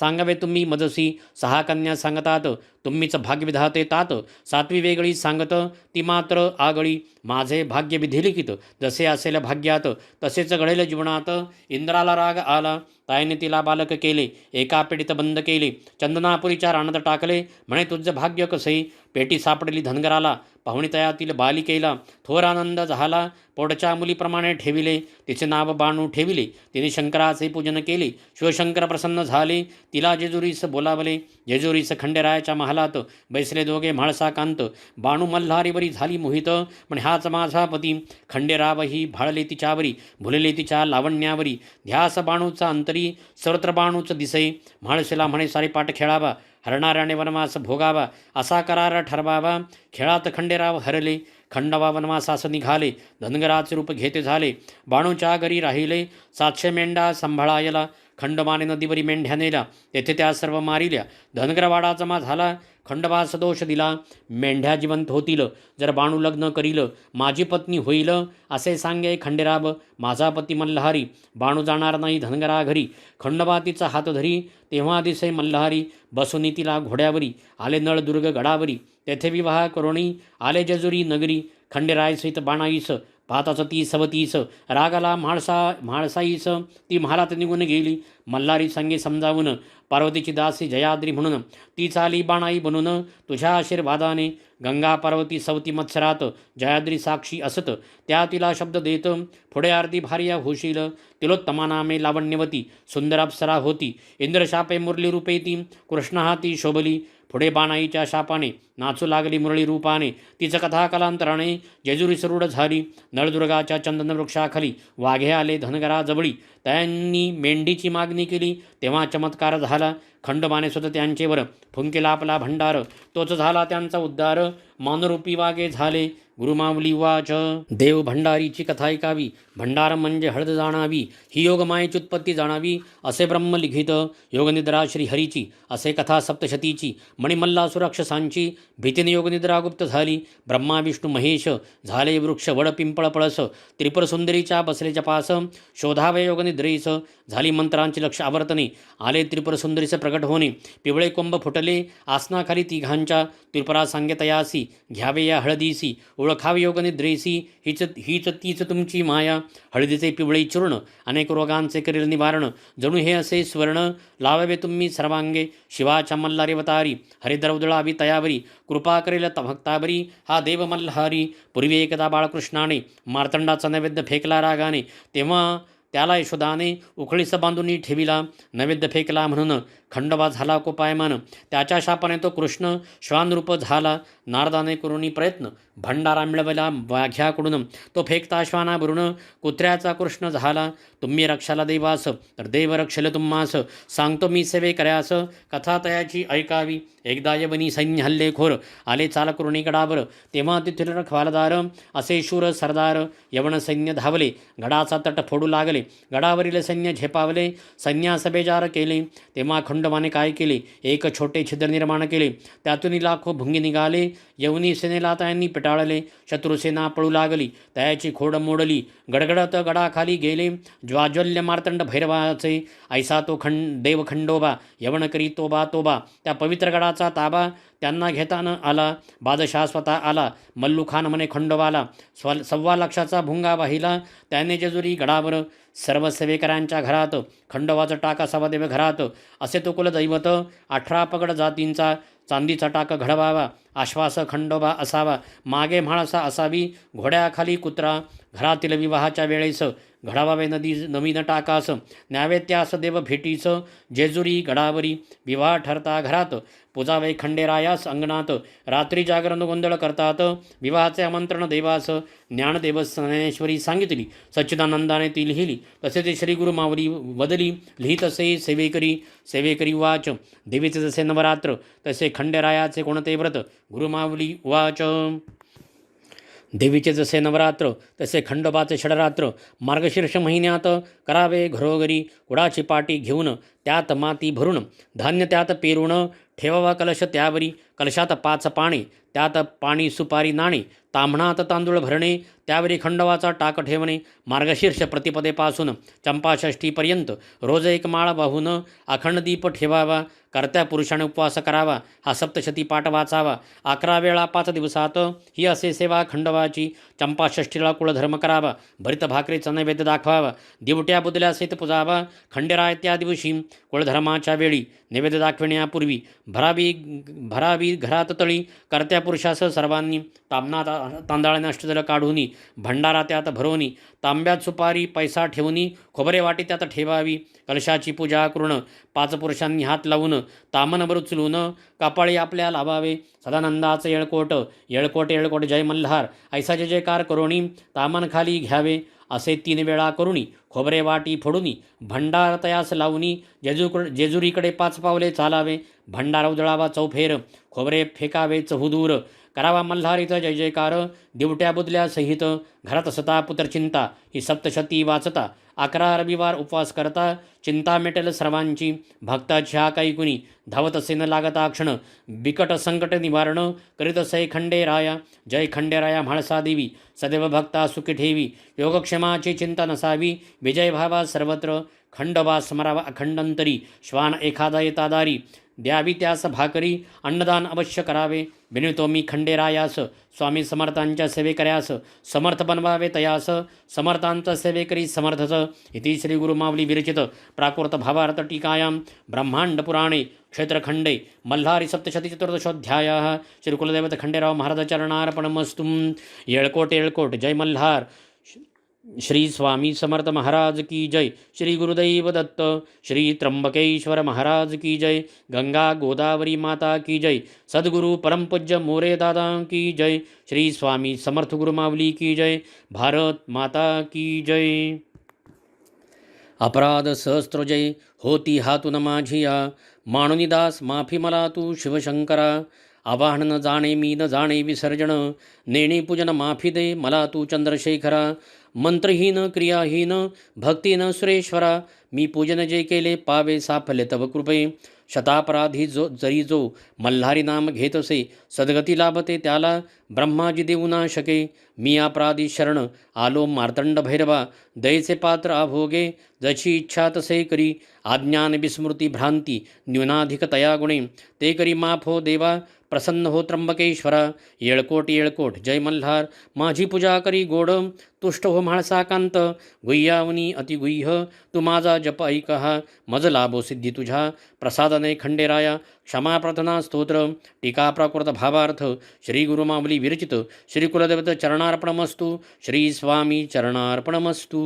सांगावे तुम्ही मजसी 6 कन्या सांगतात तुम्हीच भाग्यविधाते तात 7वी वेगळी सांगत ती मात्र आगळी माझे भाग्य विधिलिखित जसे असेल भाग्यात तसेच घडेल जीवनात इंद्राला राग आला ताईने तिला बालक केले एका पेटीत बंद केले चंदनापुरीच्या रानात टाकले म्हणे तुझं भाग्य कसे पेटी सापडली धनगराला पाहुणी तयातील बालिकेला थोर आनंद झाला पोटच्या मुलीप्रमाणे ठेविले तिचे नाव बाणू ठेविले तिने शंकराचे पूजन केले शिवशंकर प्रसन्न झाले तिला जेजुरीस बोलावले जेजुरीस खंडेरायाच्या महालात बैसले दोघे म्हाळसाकांत बाणू मल्हारीवरी झाली मोहित पण हाच माझा पती खंडेरावही भाळले तिच्यावरी भुलले तिच्या लावण्यावरी ध्यास बाणूचा अंतरी सर्वत्र बाणूच दिसे म्हाळसेला म्हणे सारी पाठ खेळावा हरणाऱ्याने वनवास भोगावा असा करार ठरवावा खेळात खंडेराव हरले खंडवा वनवासास निघाले धनगराचे रूप घेते झाले बाणूच्या घरी राहिले 700 मेंढा सांभाळायला खंडोबाने नदीवरी मेंढ्या नेल्या तेथे त्या सर्व मारिल्या धनगरवाडा जमा झाला खंडोबास दोष दिला मेंढ्या जिवंत होतील जर बाणू लग्न करील माझी पत्नी होईल असे सांगे खंडेराव माझा पती मल्हारी बाणू जाणार नाही धनगरा घरी खंडोबा तिचा हात धरी तेव्हा दिसे मल्हारी बसुनी तिला घोड्यावरी आले नळदुर्ग गडावरी तेथे विवाह करुणी आले जेजुरी नगरी खंडेराय सहित बाणाईस पाहताच ती सवतीस रागाला म्हाळसाईस ती महालात निघून गेली. मल्हारी संगे समजावून पार्वतीची दासी जयाद्री म्हणून ती चाली बाणाई बनून तुझ्या आशीर्वादाने. गंगा पार्वती सवती मत्सरात जयाद्री साक्षी असत त्या तिला शब्द देत पुढे आरती भार्या होशील. तिलोत्तमा नामे लावण्यवती सुंदर अप्सरा होती. इंद्रशापे मुरली रूपे ती कृष्ण हाती शोभली. पुढे बाणाईच्या शापाने नाचू लागली मुरळी रूपाने. तिचं कथा कालांतराने जेजुरी सरूढ झाली. नळदुर्गाच्या चंदन वृक्षाखाली वाघे आले धनगरा जवळी. त्यांनी मेंढीची मागणी केली तेव्हा चमत्कार झाला. खंडोबाने स्वतः त्यांचेवर फुंकेला आपला भंडार. तोच झाला त्यांचा उद्धार. मानरूपी वाघे झाले. गुरुमाऊली वाच. देव भंडारीची कथा ऐकावी. भंडार म्हणजे हळद जाणावी. ही योगमायेची उत्पत्ती जाणावी असे ब्रह्म लिखित. योगनिद्रा श्रीहरीची असे कथा सप्तशतीची. मणिमल्ला सुराक्षसांची भीतीने योगनिद्रा गुप्त झाली. ब्रह्मा विष्णू महेश झाले वृक्ष वड पिंपळ पळस. त्रिपुर सुंदरीच्या बसले जपास शोधावे योगनिद्रेस. झाली मंत्रांची लक्ष आवर्तने आले त्रिपुर सुंदरीचे प्रकट होणे. पिवळे कुंभ फुटले आसनाखाली तिघांच्या. त्रिपुरा सांगे तयासी घ्यावे या हळदीसी. ओळखावे योगनिद्रेसी हीच तीच तुमची माया. हळदीचे पिवळे चूर्ण अनेक रोगांचे करील निवारण. जणू हे असे स्वर्ण लावावे तुम्ही सर्वांगे. शिवाच्या मल्हारी अवतारी हरिद्रौदळावी तयावरी. कृपा करेल भक्ताबरी हा देव मल्हारी. पूर्वी एकदा बाळकृष्णाने मार्तंडाचा नैवेद्य फेकला रागाने. तेव्हा त्याला यशोदाने उखळीस बांधून ठेविला. नैवेद्य फेकला म्हणून खंडोबा झाला कोपायमान. त्याच्या शापाने तो कृष्ण श्वानरूप झाला. नारदाने करुणी प्रयत्न भंडारा मिळवला वाघ्याकडून. तो फेकता श्वानावरून कुत्र्याचा कृष्ण झाला. तुम्ही रक्षाला देवास तर देव रक्षल तुम्हास. सांगतो मी सेवे कर्यास कथा तयाची ऐकावी. एकदा यवनी सैन्य हल्लेखोर आले चाल करुणी गडावर. तेव्हा तिथील रखवालदार असे शूर सरदार. यवन सैन्य धावले गडाचा तट फोडू लागले. गडावरील सैन्य झेपावले. सैन्यास बेजार केले. तेव्हा खंडोबाने काय केले एक छोटे छिद्र निर्माण केले. त्यातून लाखो भुंगी निघाले. यवनी सेनेला त्यांनी पिटाळले. शत्रुसेना पळू लागली. त्याची खोड मोडली. गडगडत गडाखाली गेले. ज्वाज्वल्य मार्तंड भैरवाचे ऐसा तो देव खंडोबा. यवन करी तोबा तोबा. त्या पवित्र गडाचा ताबा त्यांना घेताना आला. बादशाह स्वतः आला. मल्लूखान म्हणे खंडोबाला. 1.25 लाखाचा भुंगा वाहिला त्याने जेजुरी गडावर. सर्व सेवेकरांच्या घरात खंडोबाचा टाक असावा देव घरात. असे तो कुलदैवत 18 पगड जातींचा. चांदीचा टाक घडवावा. आश्वास खंडोबा असावा. मागे म्हाळसा असावी. घोड्याखाली कुत्रा. घरातील विवाहाच्या वेळेस घडावावे नवीन टाकास. न्यावे त्यास देव भेटीस. जेजुरी गडावरी विवाह ठरता घरात. पुजावे खंडेरायास अंगणात. रात्री जागरण गोंधळ करतात. विवाहाचे आमंत्रण देवास. ज्ञानदेव ज्ञानेश्वरी सांगितली. सच्चिदानंदाने ती लिहिली. तसे ते श्री गुरु माऊली वदली. लिहित असे सेवेकरी वाच. देवीचे जसे नवरात्र तसे खंडेरायाचे कोणते व्रत. गुरुमाऊली वाच. देवीचे जसे नवरात्र तसे खंडोबाचे षडरात्र. मार्गशीर्ष महिन्यात करावे घरोघरी. कुडाची पाटी घेऊन त्यात माती भरून. धान्य त्यात पेरून ठेवावा कलश त्यावरी. कलशात 5 पाणी त्यात पाणी सुपारी नाणे. ताम्हणात तांदूळ भरणे त्यावरी खंडोबाचा टाक ठेवणे. मार्गशीर्ष प्रतिपदेपासून चंपाषष्ठीपर्यंत रोज 1 माळ वाहून अखंड दीप ठेवावा. कर्त्या पुरुषाने उपवास करावा. हा सप्तशती पाठ वाचावा. 11 वेळा 5 दिवसात ही असे सेवा खंडोबाची. चंपाषष्ठीला कुळधर्म करावा. भरित भाकरीचा नैवेद्य दाखवावा. दिवट्या बुदल्या सहित पुजावा. खंडेराय त्या दिवशी कुळधर्माच्या वेळी नैवेद्य दाखविण्यापूर्वी भरावी घरात तळी. कर्त्या पुरुषासह सर्वांनी तांदळाने अष्टदल काढूनी. भंडारा त्यात भरवणी. तांब्यात सुपारी पैसा ठेवणी. खोबरे वाटी त्यात ठेवावी. कलशाची पूजा करून 5 पुरुषांनी हात लावून तामनभर उचलून कपाळी आपल्या लावावे. सदानंदाचे येळकोट जय मल्हार ऐसा जय जयकार करुणी तामन खाली घ्यावे. असे 3 वेळा करुणी खोबरे वाटी फोडूनी भंडार तयास लावूनी. जेजुरीकडे 5 पावले चालावे. भंडारा उजळावा चौफेर. खोबरे फेकावे चहुदूर. करावा मल्हारीचा जय जयकार. दिवट्या बुदल्या सहित घरात सता पुत्रचिंता. ही सप्तशती वाचता. 11 रविवार उपवास करता. चिंता मिटेल सर्वांची. भक्ताची हा काही कुणी धावत असे न लागता क्षण. बिकट संकट निवारण करीत असे खंडेराया. जय खंडेराया म्हाळसा देवी. सदैव भक्ता सुखी ठेवी. योगक्षेमाची चिंता नसावी. विजय भावा सर्वत्र. खंडोबा स्मरावा अखंडंतरी. श्वान एखादा येतादारी. द्यावी त्यास भाकरी, अन्नदान अवश्य करावे. विनितो मी खंडेरायास, स्वामी समर्थांच्या सेवेकऱ्यास, समर्थ बनवावे तयास, समर्थांचा सेवेकरी समर्थच. इति श्री गुरुमावली विरचित प्राकृत भावार्थ टीकायां ब्रह्मांड पुराणे क्षेत्रखंडे मल्हारी सप्तशती चतुर्दशोऽध्यायः. श्री कुलदैवत खंडेराव महाराज चरणार्पणमस्तु. येळकोट येळकोट. जय मल्हार. श्री स्वामी समर्थ महाराज की जय. श्री गुरुदैव दत्त. श्री त्र्यंबकेश्वर महाराज की जय. गंगा गोदावरी माता की जय. सद्गुरु परम पूज्य मोरे दादा की जय. श्री स्वामी समर्थ गुरुमावली की जय. भारत माता की जय. अपराध सहस्त्रजय होती हातून माझिया, माणुनिदास माफी मला तू शिवशंकरा. आवाहन न जाणे मी न जाणे विसर्जन, नेणे पूजन माफी दे मला तू चंद्रशेखरा. मंत्रहीन क्रियाहीन भक्तीन सुरेश्वरा, मी पूजन जे केले पावे साफल्य तव कृपे. शतापराधी जरी जो मल्हारी नाम घेतसे, सद्गती लाभते त्याला ब्रह्माजी देऊ ना शके. मी अपराधी शरण आलो मार्तंड भैरवा, दयेचे पात्र अभोगे जशी इच्छा तसे करी. आज्ञान विस्मृती भ्रांती न्यूनाधिक तया गुणे, ते करी माफ हो देवा प्रसन्न हो त्र्यंबकेश्वरा. येळकोट येळकोट. जय मल्हार. माझी पूजा करी गोड, तुष्ट हो म्हाळसाकांत. गुह्यावनी अतिगुह्य तू माझा जप ऐकहा, मज लाभो सिद्धी तुझ्या प्रसादने खंडेराया. क्षमा प्रार्थना स्तोत्र टीका प्राकृत भावार्थ. श्री गुरुमावली विरचित श्री कुलदेवत चरणार्पणमस्तु. श्री स्वामी चरणार्पणमस्तु.